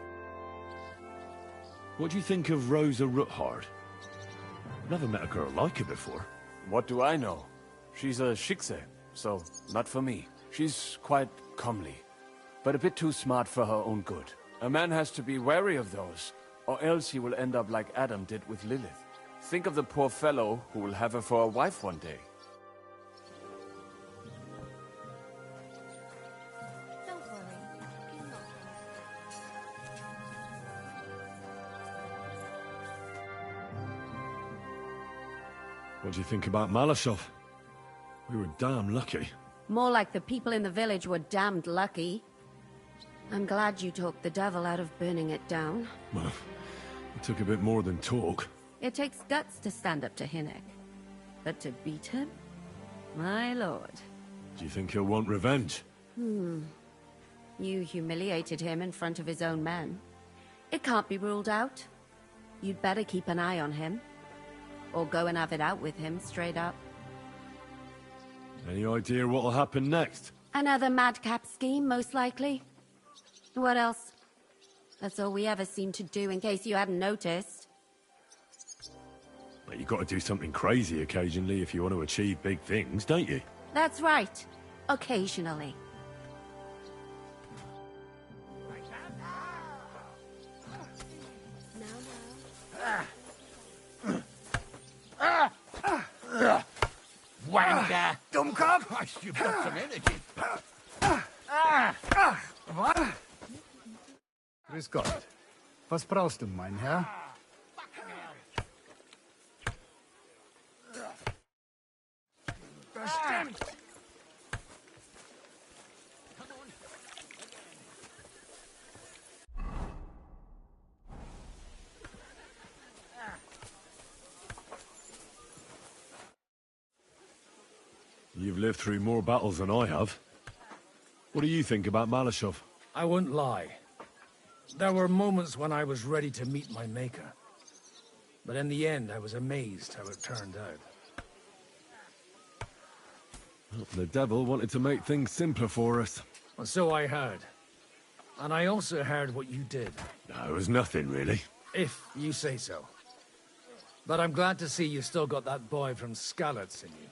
What do you think of Rosa Ruthard? Never met a girl like her before. What do I know? She's a shikse. so not for me. She's quite comely, but a bit too smart for her own good. A man has to be wary of those, or else he will end up like Adam did with Lilith. Think of the poor fellow who will have her for a wife one day. Don't worry. What do you think about Malashov? We were damn lucky. More like the people in the village were damned lucky. I'm glad you talked the devil out of burning it down. Well, it took a bit more than talk. It takes guts to stand up to Hinnek. But to beat him? My lord. Do you think he'll want revenge? You humiliated him in front of his own men. It can't be ruled out. You'd better keep an eye on him. Or go and have it out with him, straight up. Any idea what'll happen next? Another madcap scheme, most likely. What else? That's all we ever seem to do, in case you hadn't noticed. But you got to do something crazy occasionally if you want to achieve big things, don't you? That's right. Occasionally. Wanker! Dummkopf! Christ, you've got some energy. Grüß Gott. Was brauchst du, mein Herr? Bestimmt! You've lived through more battles than I have. What do you think about Malashov? I won't lie. There were moments when I was ready to meet my maker. But in the end, I was amazed how it turned out. Well, the devil wanted to make things simpler for us. And so I heard. And I also heard what you did. No, it was nothing, really. If you say so. But I'm glad to see you still got that boy from Skalitz in you.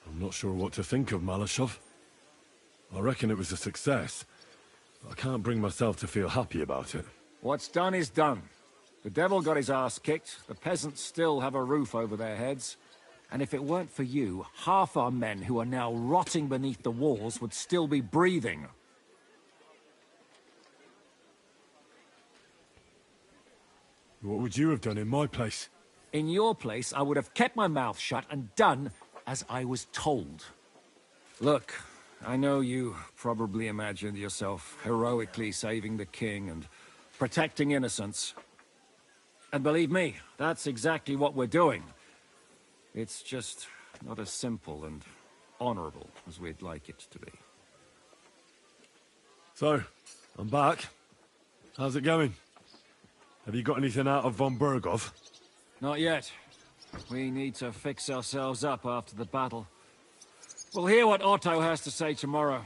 I'm not sure what to think of Malashov. I reckon it was a success. But I can't bring myself to feel happy about it. What's done is done. The devil got his ass kicked, the peasants still have a roof over their heads, and if it weren't for you, half our men who are now rotting beneath the walls would still be breathing. What would you have done in my place? In your place, I would have kept my mouth shut and done as I was told. Look, I know you probably imagined yourself heroically saving the king and protecting innocents. And believe me, that's exactly what we're doing. It's just not as simple and honorable as we'd like it to be. So, I'm back. How's it going? Have you got anything out of von Bergov? Not yet. We need to fix ourselves up after the battle. We'll hear what Otto has to say tomorrow.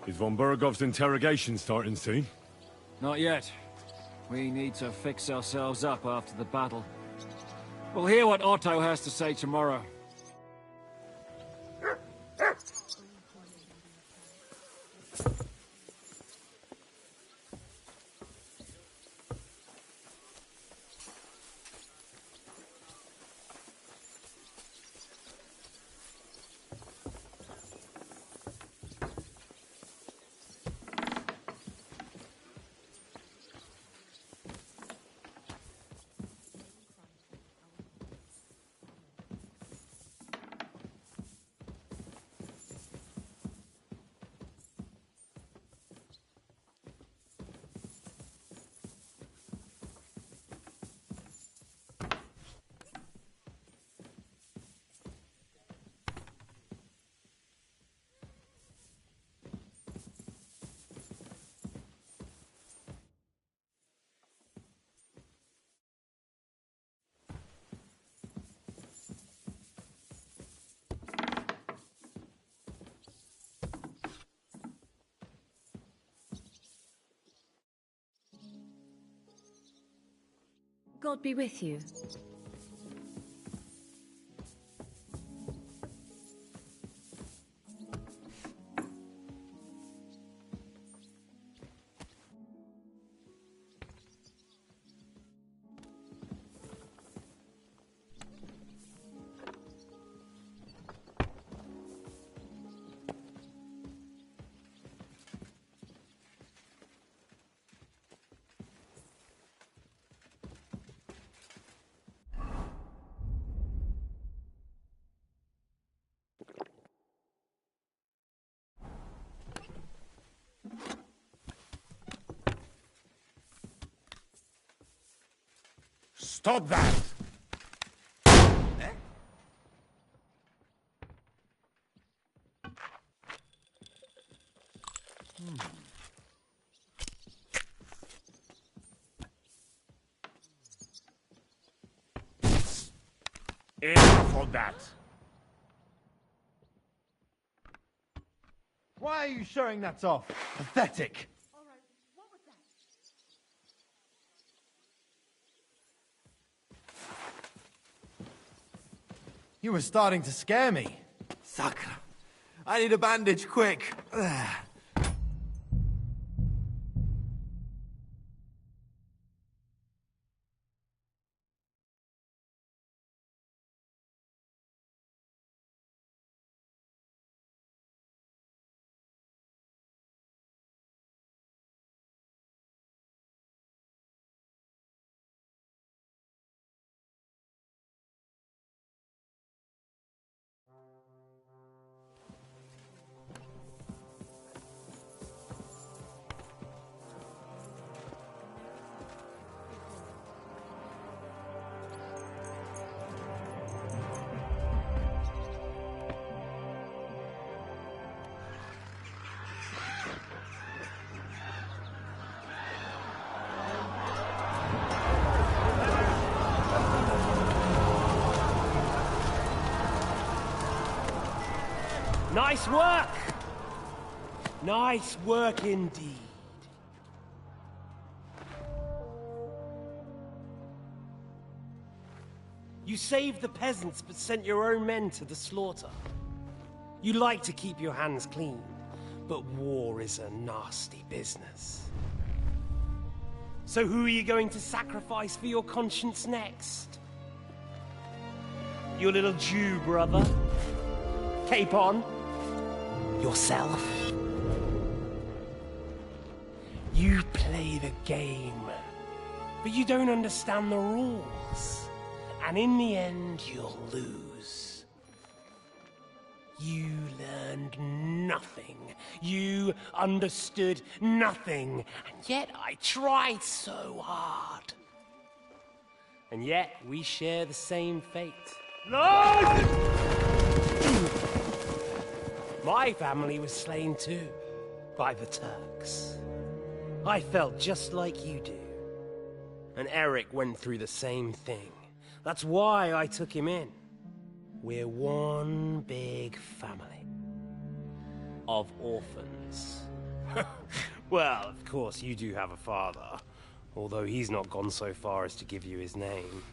Is von Bergov's interrogation starting soon? Not yet. We need to fix ourselves up after the battle. We'll hear what Otto has to say tomorrow. God be with you. Stop that! Enough of that! Why are you showing that off? Pathetic. You were starting to scare me. Sacra. I need a bandage, quick. Nice work! Nice work indeed. You saved the peasants but sent your own men to the slaughter. You like to keep your hands clean, but war is a nasty business. So who are you going to sacrifice for your conscience next? Your little Jew brother? Capon? Yourself? You play the game, but you don't understand the rules. And in the end, you'll lose. You learned nothing. You understood nothing. And yet I tried so hard. And yet we share the same fate. Lord! My family was slain too, by the Turks. I felt just like you do. And Eric went through the same thing. That's why I took him in. We're one big family. Of orphans. Well, of course you do have a father. Although he's not gone so far as to give you his name.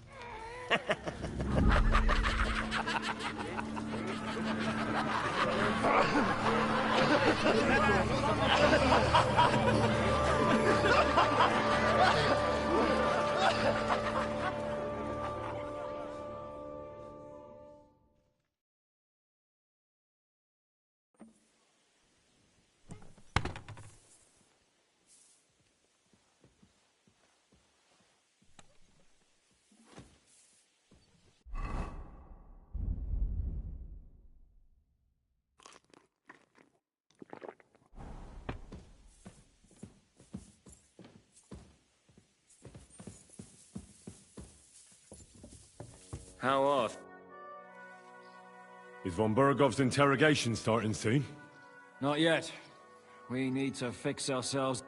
How off? Is von Bergov's interrogation starting soon? Not yet. We need to fix ourselves.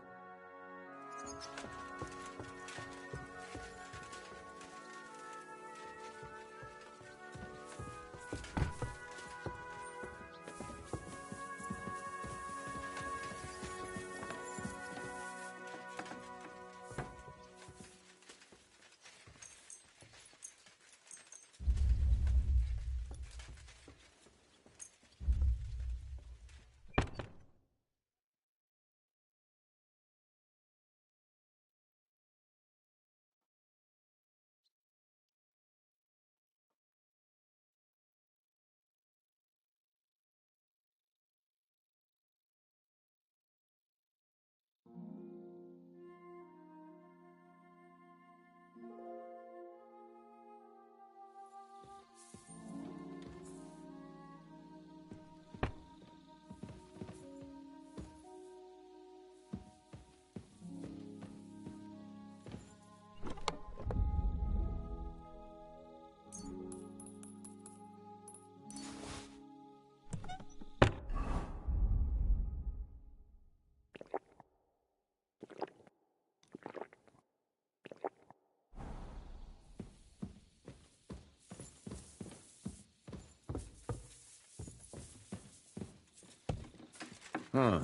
Huh.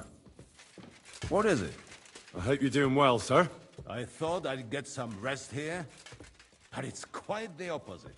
What is it? I hope you're doing well, sir. I thought I'd get some rest here, but it's quite the opposite.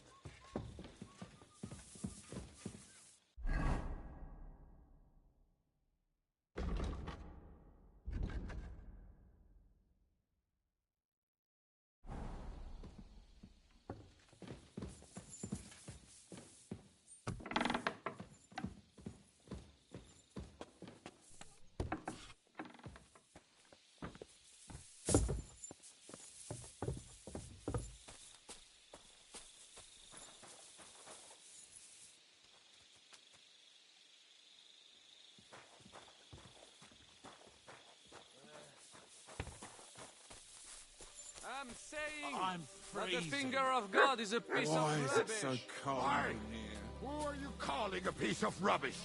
I'm saying I'm that the freezing. finger of God is a piece Why of is rubbish. it so cold in here? Who are you calling a piece of rubbish?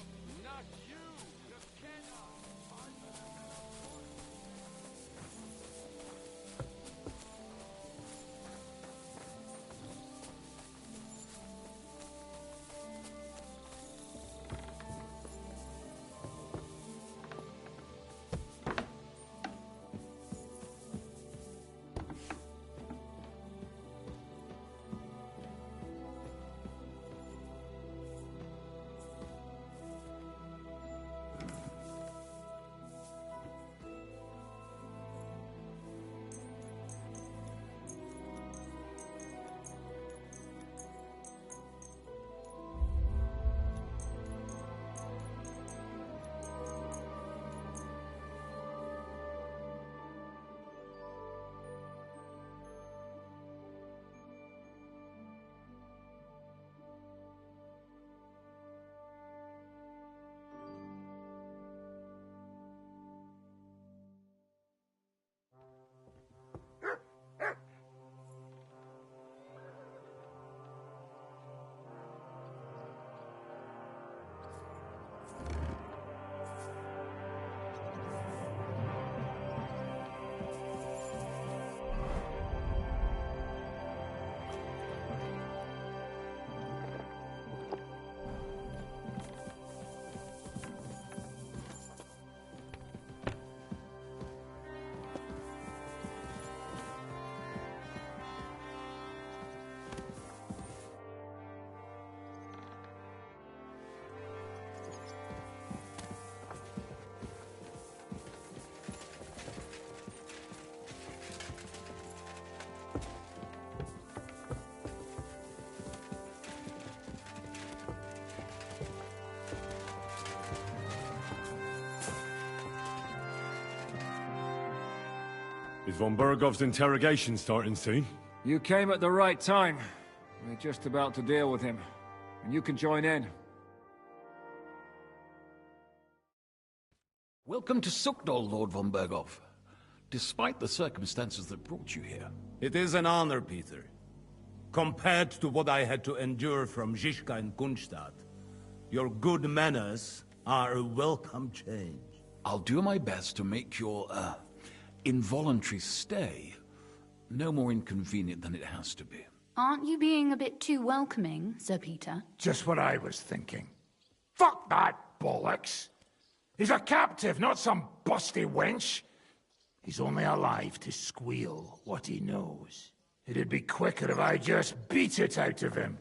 Not you. You cannot. Is von Bergov's interrogation starting soon? You came at the right time. We're just about to deal with him. And you can join in. Welcome to Sukdol, Lord von Bergov. Despite the circumstances that brought you here. It is an honor, Peter. Compared to what I had to endure from Zizka and Kunstadt, your good manners are a welcome change. I'll do my best to make your, involuntary stay no more inconvenient than it has to be. Aren't you being a bit too welcoming, Sir Peter? Just what I was thinking. Fuck that bollocks! He's a captive, not some busty wench. He's only alive to squeal what he knows. It'd be quicker if I just beat it out of him.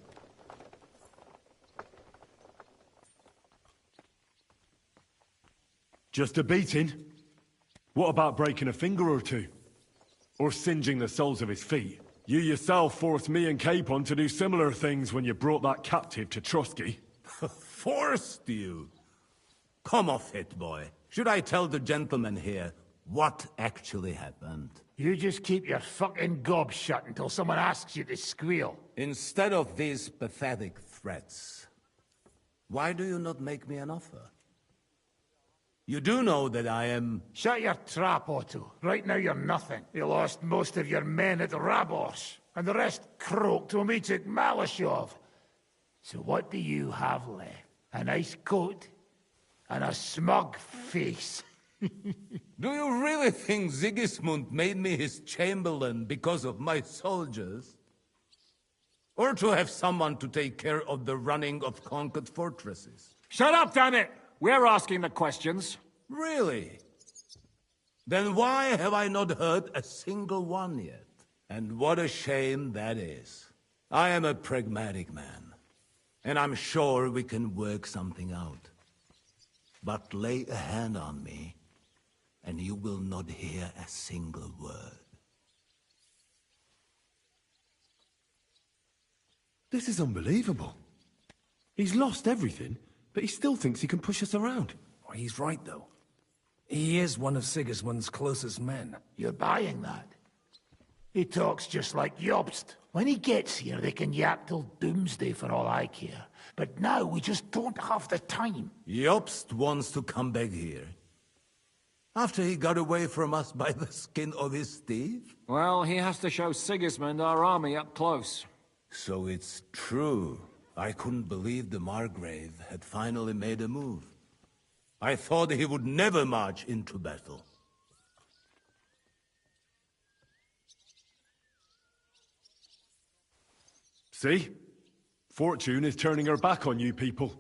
Just a beating? What about breaking a finger or two? Or singeing the soles of his feet? You yourself forced me and Capon to do similar things when you brought that captive to Trusky. Forced you? Come off it, boy. Should I tell the gentleman here what actually happened? You just keep your fucking gob shut until someone asks you to squeal. Instead of these pathetic threats, why do you not make me an offer? You do know that I am... Shut your trap, Otto. Right now you're nothing. You lost most of your men at Rabos, and the rest croaked when we took Malashov. So what do you have left? A nice coat and a smug face. Do you really think Sigismund made me his chamberlain because of my soldiers? Or to have someone to take care of the running of conquered fortresses? Shut up, damn it! We're asking the questions. Really? Then why have I not heard a single one yet? And what a shame that is. I am a pragmatic man, and I'm sure we can work something out. But lay a hand on me, and you will not hear a single word. This is unbelievable. He's lost everything, but he still thinks he can push us around. Oh, he's right, though. He is one of Sigismund's closest men. You're buying that? He talks just like Jobst. When he gets here, they can yap till doomsday for all I care. But now we just don't have the time. Jobst wants to come back here. After he got away from us by the skin of his teeth? Well, he has to show Sigismund our army up close. So it's true. I couldn't believe the Margrave had finally made a move. I thought he would never march into battle. See? Fortune is turning her back on you people.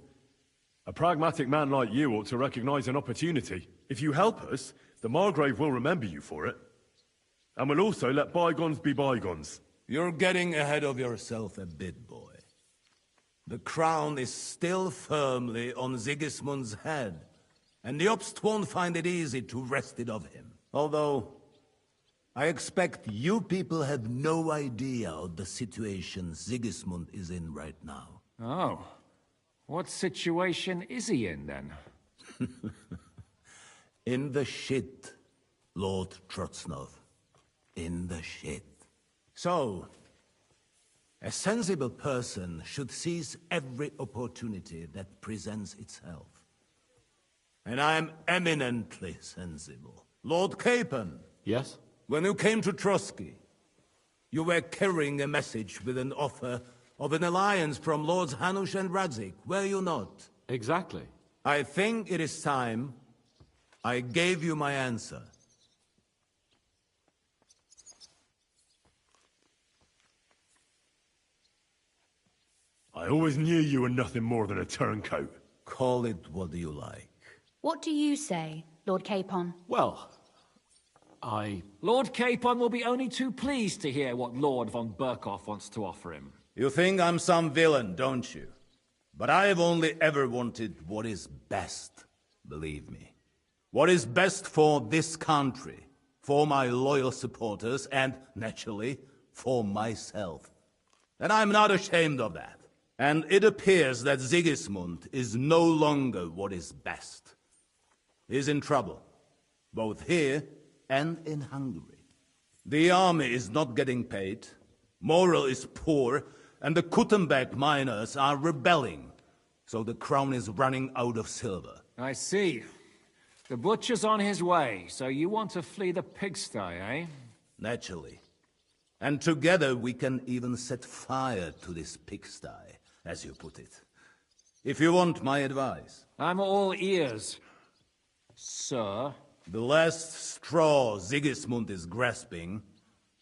A pragmatic man like you ought to recognize an opportunity. If you help us, the Margrave will remember you for it. And will also let bygones be bygones. You're getting ahead of yourself a bit, boy. The crown is still firmly on Sigismund's head, and the Jobst won't find it easy to wrest it of him. Although, I expect you people have no idea of the situation Sigismund is in right now. Oh. What situation is he in, then? In the shit, Lord Trotznov. In the shit. So, a sensible person should seize every opportunity that presents itself. And I am eminently sensible. Lord Capon. Yes? When you came to Trotsky, you were carrying a message with an offer of an alliance from Lords Hanush and Radzik, were you not? Exactly. I think it is time I gave you my answer. I always knew you were nothing more than a turncoat. Call it what you like. What do you say, Lord Capon? Well, Lord Capon will be only too pleased to hear what Lord von Berkoff wants to offer him. You think I'm some villain, don't you? But I have only ever wanted what is best, believe me. What is best for this country, for my loyal supporters, and, naturally, for myself. And I'm not ashamed of that. And it appears that Sigismund is no longer what is best. He's in trouble, both here and in Hungary. The army is not getting paid, morale is poor, and the Kuttenberg miners are rebelling, so the crown is running out of silver. I see. The butcher's on his way, so you want to flee the pigsty, eh? Naturally. And together we can even set fire to this pigsty, as you put it. If you want my advice. I'm all ears, sir. The last straw Sigismund is grasping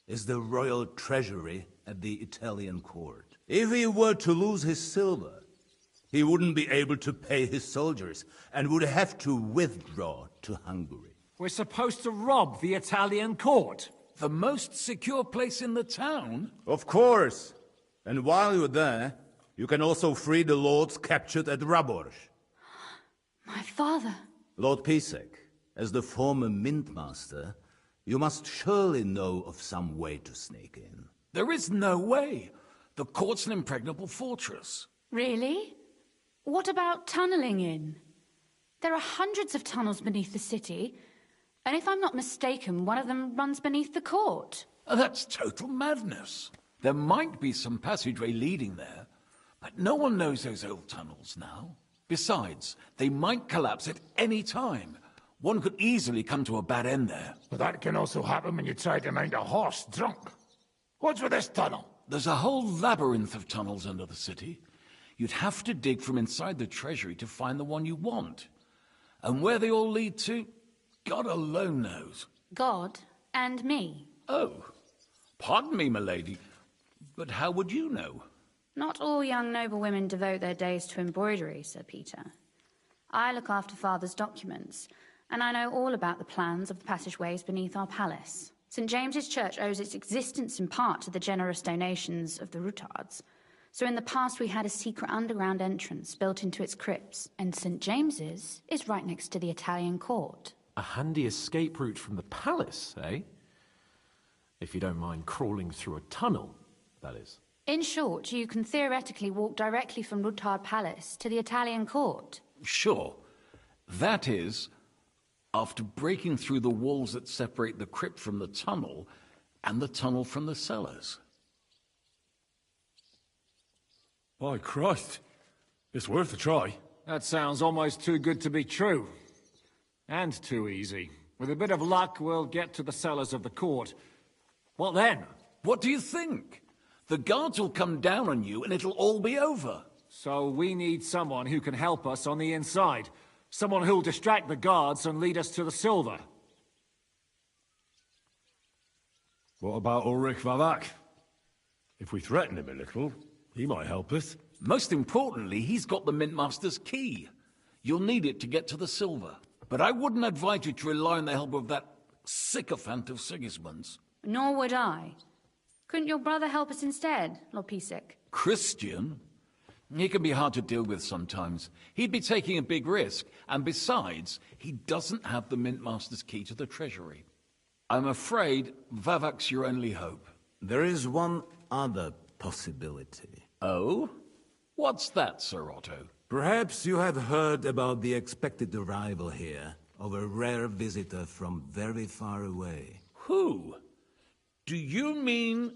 is the royal treasury at the Italian court. If he were to lose his silver, he wouldn't be able to pay his soldiers and would have to withdraw to Hungary. We're supposed to rob the Italian court. The most secure place in the town? Of course. And while you're there, you can also free the lords captured at Raborj. My father. Lord Pisek, as the former Mintmaster, you must surely know of some way to sneak in. There is no way. The court's an impregnable fortress. Really? What about tunneling in? There are hundreds of tunnels beneath the city, and if I'm not mistaken, one of them runs beneath the court. That's total madness. There might be some passageway leading there, but no one knows those old tunnels now. Besides, they might collapse at any time. One could easily come to a bad end there. But that can also happen when you try to mount a horse drunk. What's with this tunnel? There's a whole labyrinth of tunnels under the city. You'd have to dig from inside the treasury to find the one you want. And where they all lead to, God alone knows. God and me. Oh, pardon me, milady, but how would you know? Not all young noble women devote their days to embroidery, Sir Peter. I look after Father's documents, and I know all about the plans of the passageways beneath our palace. St. James's Church owes its existence in part to the generous donations of the Rutards. So in the past we had a secret underground entrance built into its crypts, and St. James's is right next to the Italian court. A handy escape route from the palace, eh? If you don't mind crawling through a tunnel, that is. In short, you can theoretically walk directly from Rutard Palace to the Italian court. Sure. That is, after breaking through the walls that separate the crypt from the tunnel, and the tunnel from the cellars. By Christ. It's worth a try. That sounds almost too good to be true. And too easy. With a bit of luck, we'll get to the cellars of the court. What then? What do you think? The guards will come down on you and it'll all be over. So we need someone who can help us on the inside. Someone who'll distract the guards and lead us to the silver. What about Ulrich Vavak? If we threaten him a little, he might help us. Most importantly, he's got the Mintmaster's key. You'll need it to get to the silver. But I wouldn't advise you to rely on the help of that sycophant of Sigismund's. Nor would I. Couldn't your brother help us instead, Lord Pisek? Christian? He can be hard to deal with sometimes. He'd be taking a big risk, and besides, he doesn't have the Mintmaster's key to the treasury. I'm afraid Vavak's your only hope. There is one other possibility. Oh? What's that, Sir Otto? Perhaps you have heard about the expected arrival here of a rare visitor from very far away. Who? Do you mean...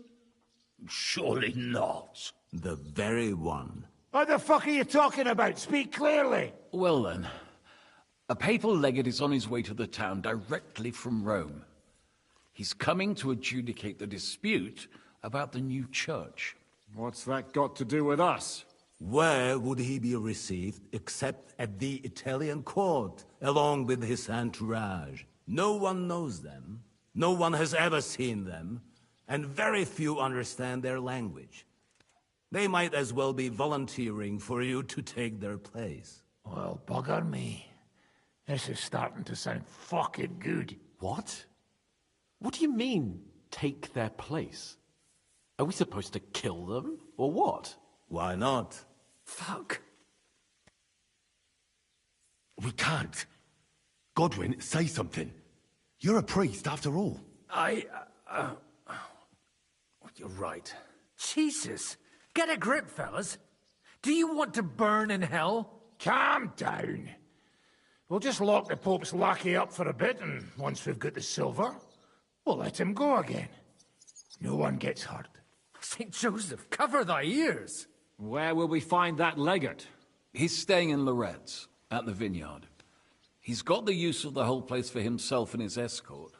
Surely not. The very one. What the fuck are you talking about? Speak clearly. Well then, a papal legate is on his way to the town directly from Rome. He's coming to adjudicate the dispute about the new church. What's that got to do with us? Where would he be received except at the Italian court, along with his entourage? No one knows them, no one has ever seen them, and very few understand their language. They might as well be volunteering for you to take their place. Well, bugger me. This is starting to sound fucking good. What? What do you mean, take their place? Are we supposed to kill them, or what? Why not? Fuck. We can't. Godwin, say something. You're a priest, after all. You're right. Jesus. Get a grip, fellas. Do you want to burn in hell? Calm down. We'll just lock the Pope's lackey up for a bit, and once we've got the silver, we'll let him go again. No one gets hurt. St. Joseph, cover thy ears. Where will we find that legate? He's staying in Loretz, at the vineyard. He's got the use of the whole place for himself and his escort.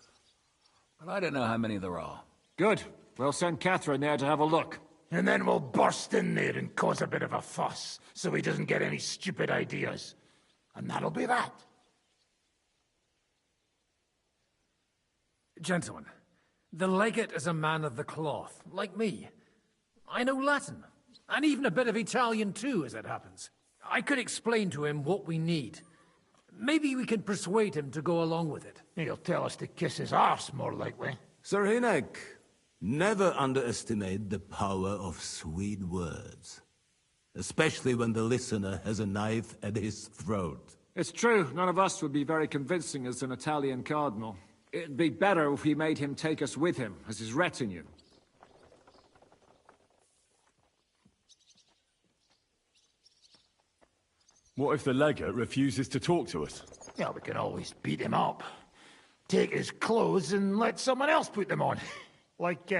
But I don't know how many there are. Good. We'll send Catherine there to have a look. And then we'll burst in there and cause a bit of a fuss, so he doesn't get any stupid ideas. And that'll be that. Gentlemen, the legate is a man of the cloth, like me. I know Latin, and even a bit of Italian too, as it happens. I could explain to him what we need. Maybe we can persuade him to go along with it. He'll tell us to kiss his arse, more likely. Sir Hinek, never underestimate the power of sweet words. Especially when the listener has a knife at his throat. It's true, none of us would be very convincing as an Italian cardinal. It'd be better if we made him take us with him, as his retinue. What if the legate refuses to talk to us? Yeah, we can always beat him up. Take his clothes and let someone else put them on. Like,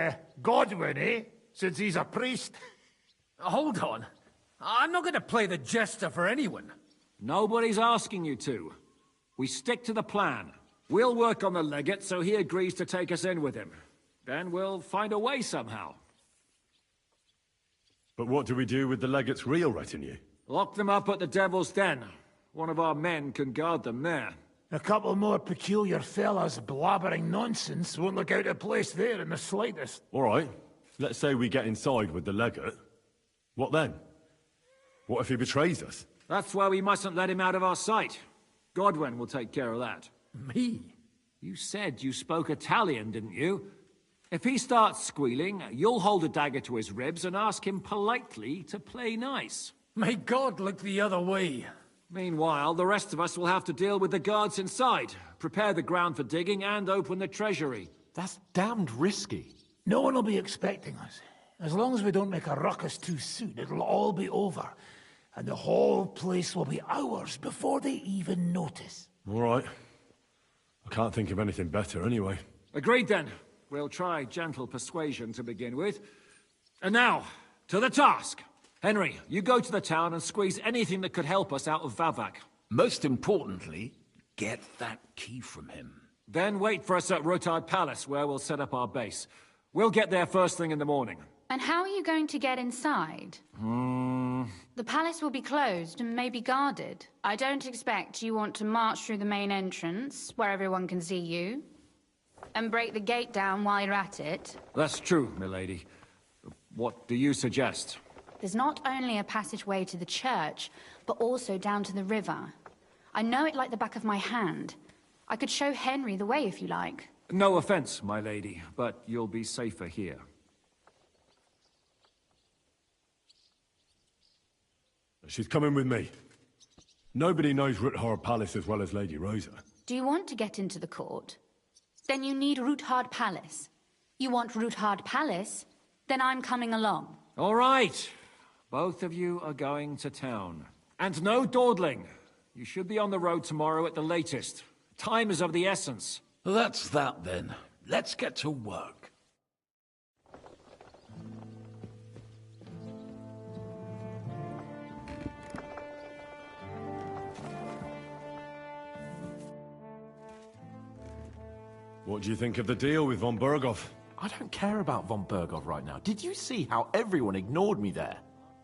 Godwin, eh? Since he's a priest. Hold on. I'm not going to play the jester for anyone. Nobody's asking you to. We stick to the plan. We'll work on the legate so he agrees to take us in with him. Then we'll find a way somehow. But what do we do with the legate's real retinue? Lock them up at the Devil's Den. One of our men can guard them there. A couple more peculiar fellas blabbering nonsense won't look out of place there in the slightest. All right. Let's say we get inside with the legate. What then? What if he betrays us? That's why we mustn't let him out of our sight. Godwin will take care of that. Me? You said you spoke Italian, didn't you? If he starts squealing, you'll hold a dagger to his ribs and ask him politely to play nice. May God look the other way. Meanwhile, the rest of us will have to deal with the guards inside, prepare the ground for digging, and open the treasury. That's damned risky. No one will be expecting us. As long as we don't make a ruckus too soon, it'll all be over. And the whole place will be ours before they even notice. All right. I can't think of anything better anyway. Agreed then. We'll try gentle persuasion to begin with. And now, to the task. Henry, you go to the town and squeeze anything that could help us out of Vavak. Most importantly, get that key from him. Then wait for us at Rotard Palace, where we'll set up our base. We'll get there first thing in the morning. And how are you going to get inside? The palace will be closed and maybe guarded. I don't expect you want to march through the main entrance, where everyone can see you, and break the gate down while you're at it. That's true, milady. What do you suggest? There's not only a passageway to the church, but also down to the river. I know it like the back of my hand. I could show Henry the way if you like. No offense, my lady, but you'll be safer here. She's coming with me. Nobody knows Ruthard Palace as well as Lady Rosa. Do you want to get into the court? Then you need Ruthard Palace. You want Ruthard Palace? Then I'm coming along. All right. Both of you are going to town. And no dawdling. You should be on the road tomorrow at the latest. Time is of the essence. That's that then. Let's get to work. What do you think of the deal with von Berghoff? I don't care about von Berghoff right now. Did you see how everyone ignored me there?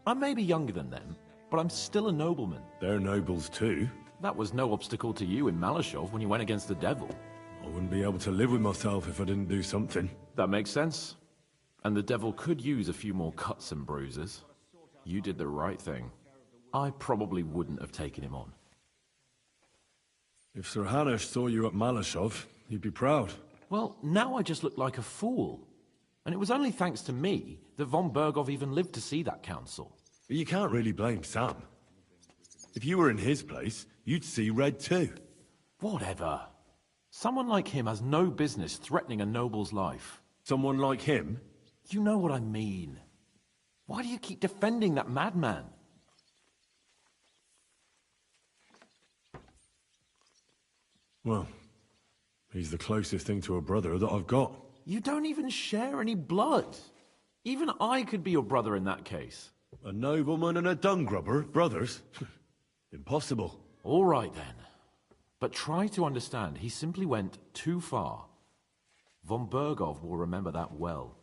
I may be younger than them, but I'm still a nobleman. They're nobles too. That was no obstacle to you in Malashov when you went against the devil. I wouldn't be able to live with myself if I didn't do something. That makes sense. And the devil could use a few more cuts and bruises. You did the right thing. I probably wouldn't have taken him on. If Sir Hanush saw you at Malashov, he'd be proud. Well, now I just look like a fool. And it was only thanks to me that von Berghoff even lived to see that council. But you can't really blame Sam. If you were in his place, you'd see red too. Whatever. Someone like him has no business threatening a noble's life. Someone like him? You know what I mean. Why do you keep defending that madman? Well, he's the closest thing to a brother that I've got. You don't even share any blood. Even I could be your brother in that case. A nobleman and a dung grubber, brothers? Impossible. All right then. But try to understand, he simply went too far. Von Berghoff will remember that well.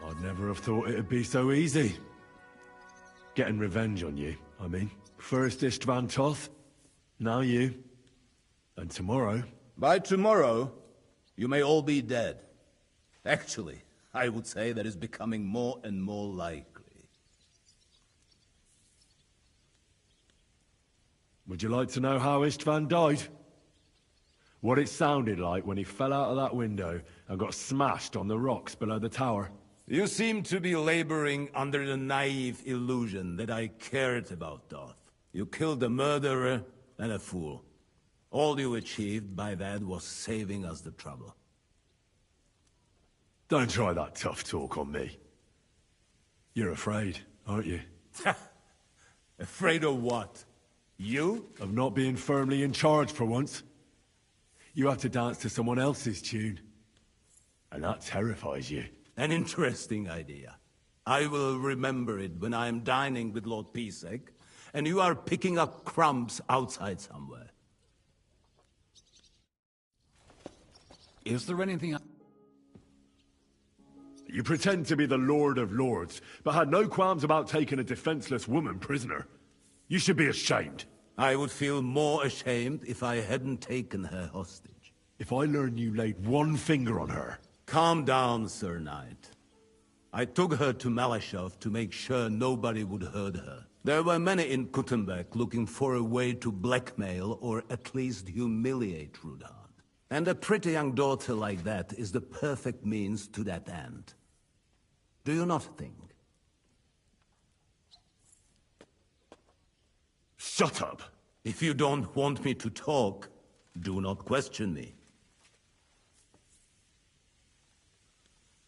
I'd never have thought it'd be so easy. Getting revenge on you, I mean. First Istvan Toth, now you. And tomorrow... By tomorrow, you may all be dead. Actually, I would say that is becoming more and more likely. Would you like to know how Istvan died? What it sounded like when he fell out of that window and got smashed on the rocks below the tower? You seem to be laboring under the naive illusion that I cared about Doth. You killed a murderer and a fool. All you achieved by that was saving us the trouble. Don't try that tough talk on me. You're afraid, aren't you? Afraid of what? You? Of not being firmly in charge for once. You have to dance to someone else's tune. And that terrifies you. An interesting idea. I will remember it when I am dining with Lord Pisek, and you are picking up crumbs outside somewhere. Is there anything... You pretend to be the Lord of Lords, but had no qualms about taking a defenseless woman prisoner. You should be ashamed. I would feel more ashamed if I hadn't taken her hostage. If I learn you laid one finger on her... Calm down, Sir Knight. I took her to Malashov to make sure nobody would hurt her. There were many in Kuttenberg looking for a way to blackmail or at least humiliate Rudard. And a pretty young daughter like that is the perfect means to that end. Do you not think? Shut up! If you don't want me to talk, do not question me.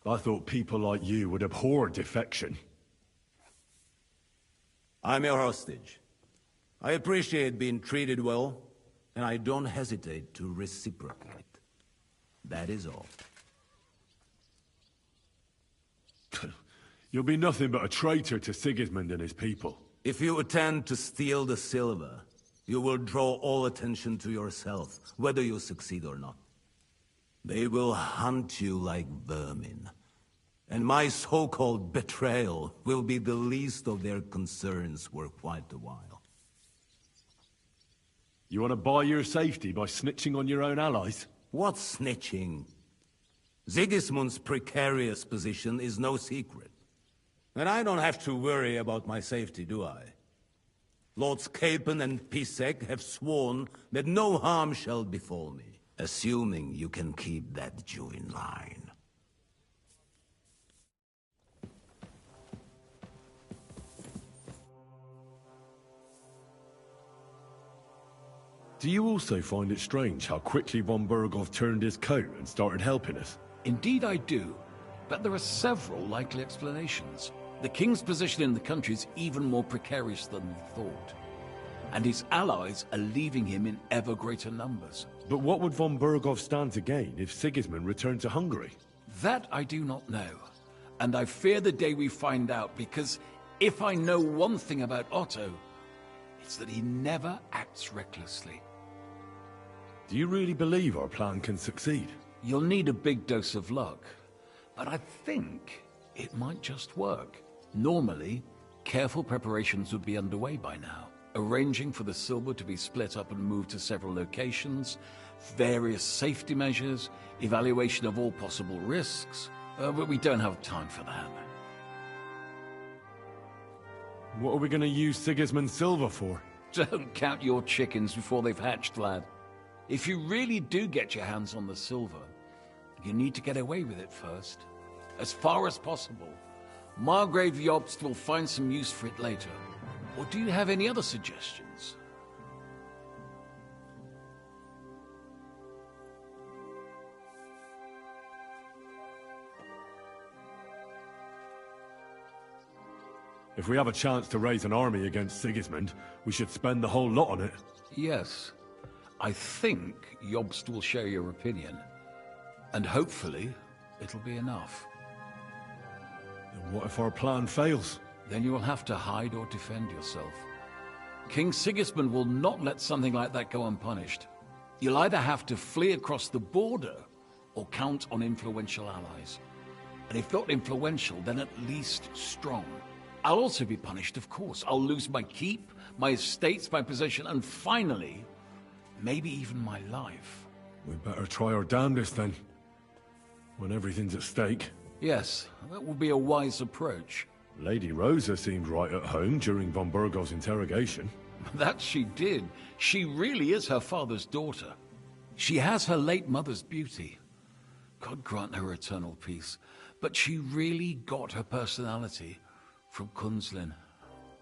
I thought people like you would abhor defection. I'm your hostage. I appreciate being treated well, and I don't hesitate to reciprocate. That is all. You'll be nothing but a traitor to Sigismund and his people. If you attempt to steal the silver, you will draw all attention to yourself, whether you succeed or not. They will hunt you like vermin. And my so-called betrayal will be the least of their concerns for quite a while. You want to buy your safety by snitching on your own allies? What snitching? Sigismund's precarious position is no secret. And I don't have to worry about my safety, do I? Lords Capon and Pisek have sworn that no harm shall befall me, assuming you can keep that Jew in line. Do you also find it strange how quickly von Burgov turned his coat and started helping us? Indeed I do, but there are several likely explanations. The king's position in the country is even more precarious than we thought, and his allies are leaving him in ever greater numbers. But what would von Burgov stand to gain if Sigismund returned to Hungary? That I do not know, and I fear the day we find out, because if I know one thing about Otto, it's that he never acts recklessly. Do you really believe our plan can succeed? You'll need a big dose of luck, but I think it might just work. Normally, careful preparations would be underway by now. Arranging for the silver to be split up and moved to several locations, various safety measures, evaluation of all possible risks, but we don't have time for that. What are we going to use Sigismund's silver for? Don't count your chickens before they've hatched, lad. If you really do get your hands on the silver, you need to get away with it first. As far as possible. Margrave Jobst will find some use for it later. Or do you have any other suggestions? If we have a chance to raise an army against Sigismund, we should spend the whole lot on it. Yes. I think Jobst will share your opinion. And hopefully, it'll be enough. And what if our plan fails? Then you will have to hide or defend yourself. King Sigismund will not let something like that go unpunished. You'll either have to flee across the border, or count on influential allies. And if not influential, then at least strong. I'll also be punished, of course. I'll lose my keep, my estates, my position, and finally, maybe even my life. We better try our damnedest then, when everything's at stake. Yes, that would be a wise approach. Lady Rosa seemed right at home during von Burgov's interrogation. That she did. She really is her father's daughter. She has her late mother's beauty. God grant her eternal peace. But she really got her personality from Kunzlin.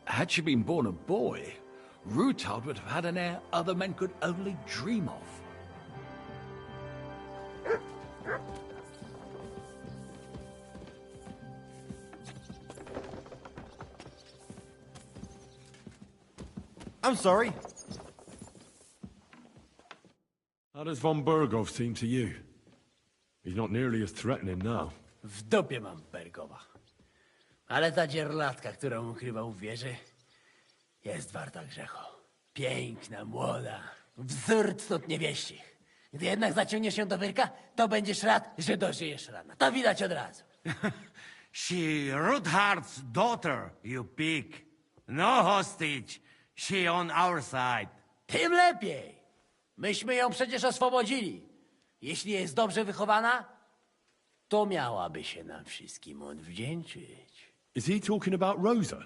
Had she been born a boy, Rutard would have had an heir other men could only dream of. I'm sorry. How does von Burgov seem to you? He's not nearly as threatening now. W dupie mam Bergowa. Ale ta dzierlatka, którą ukrywał w wieży, jest warta grzechu. Piękna, młoda, wzór cnót niewieścich. Gdy jednak zaciągniesz się do wyrka, to będziesz rad, że dożyjesz rana. To widać od razu. She Ruthart's daughter, you pig. No hostage. She on our side. Tym lepiej. Myśmy ją przecież oswobodzili. Jeśli jest dobrze wychowana, to miałaby się nam wszystkim odwdzięczyć. Is he talking about Rosa?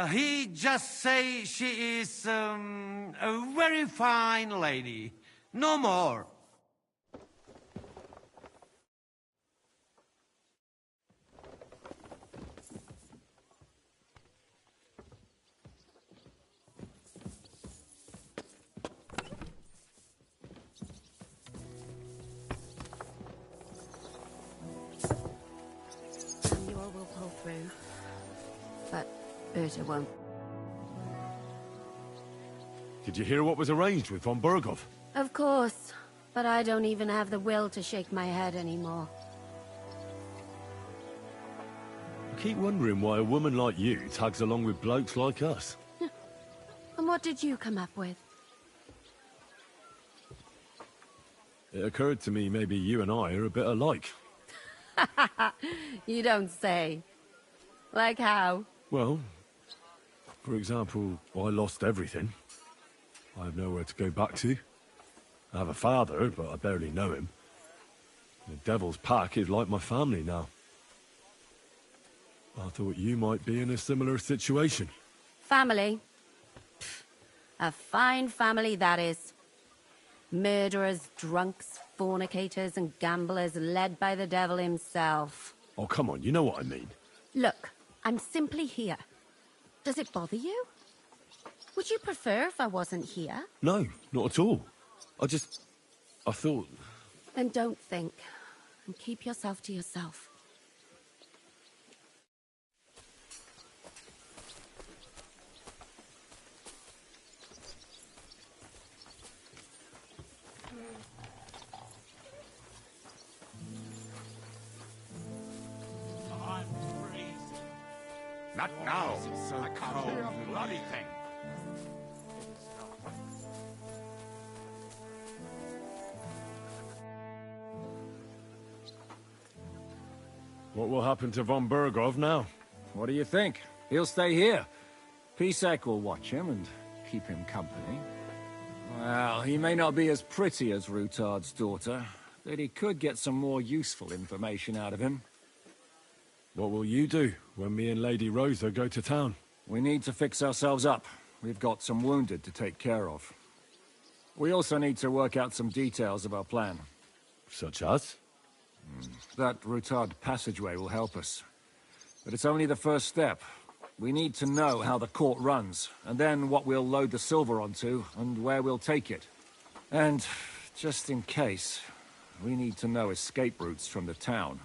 He just say she is, a very fine lady. No more. Samuel will pull through, but Berta won't. Did you hear what was arranged with von Berghoff? Of course, but I don't even have the will to shake my head anymore. I keep wondering why a woman like you tags along with blokes like us. And what did you come up with? It occurred to me maybe you and I are a bit alike. You don't say. Like how? Well, for example, I lost everything. I have nowhere to go back to. I have a father, but I barely know him. The Devil's Pack is like my family now. I thought you might be in a similar situation. Family? Pfft, a fine family that is. Murderers, drunks, fornicators and gamblers led by the devil himself. Oh, come on, you know what I mean. Look, I'm simply here. Does it bother you? Would you prefer if I wasn't here? No, not at all. I thought... Then don't think. And keep yourself to yourself. Not now. I can't hear a bloody thing. What will happen to von Berghoff now? What do you think? He'll stay here. Pisek will watch him and keep him company. Well, he may not be as pretty as Rutard's daughter, but he could get some more useful information out of him. What will you do when me and Lady Rosa go to town? We need to fix ourselves up. We've got some wounded to take care of. We also need to work out some details of our plan. Such as? That Rutard passageway will help us. But it's only the first step. We need to know how the court runs, and then what we'll load the silver onto, and where we'll take it. And, just in case, we need to know escape routes from the town.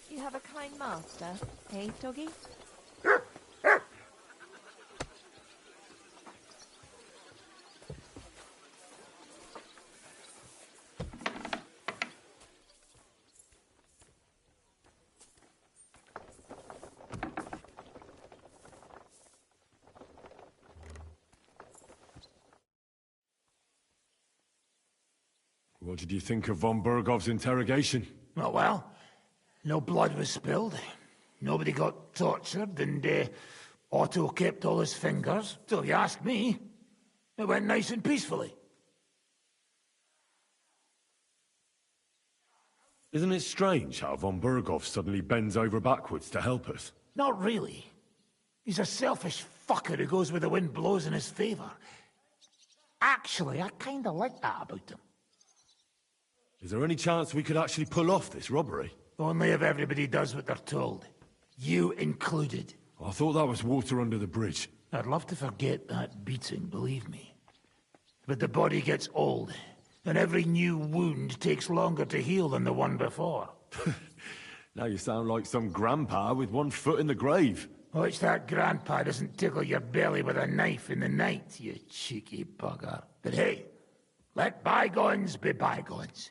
You have a kind master, eh, doggy? What did you think of von Berghoff's interrogation? Oh, well, no blood was spilled. Nobody got tortured, and Otto kept all his fingers, till you ask me. It went nice and peacefully. Isn't it strange how von Berghoff suddenly bends over backwards to help us? Not really. He's a selfish fucker who goes where the wind blows in his favor. Actually, I kinda like that about him. Is there any chance we could actually pull off this robbery? Only if everybody does what they're told. You included. I thought that was water under the bridge. I'd love to forget that beating, believe me. But the body gets old, and every new wound takes longer to heal than the one before. Now you sound like some grandpa with one foot in the grave. Watch that grandpa doesn't tickle your belly with a knife in the night, you cheeky bugger. But hey, let bygones be bygones.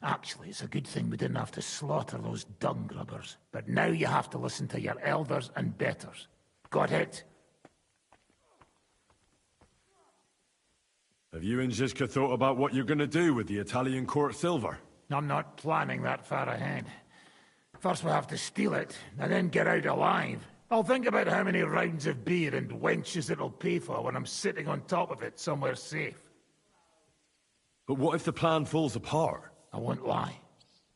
Actually, it's a good thing we didn't have to slaughter those dung grubbers. But now you have to listen to your elders and betters. Got it? Have you and Zizka thought about what you're gonna do with the Italian court silver? I'm not planning that far ahead. First we'll have to steal it, and then get out alive. I'll think about how many rounds of beer and wenches it'll pay for when I'm sitting on top of it somewhere safe. But what if the plan falls apart? I won't lie.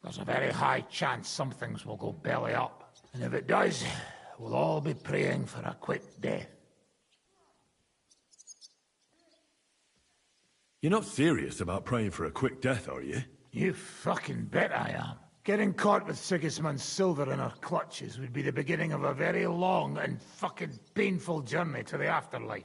There's a very high chance some things will go belly up. And if it does, we'll all be praying for a quick death. You're not serious about praying for a quick death, are you? You fucking bet I am. Getting caught with Sigismund's silver in our clutches would be the beginning of a very long and fucking painful journey to the afterlife.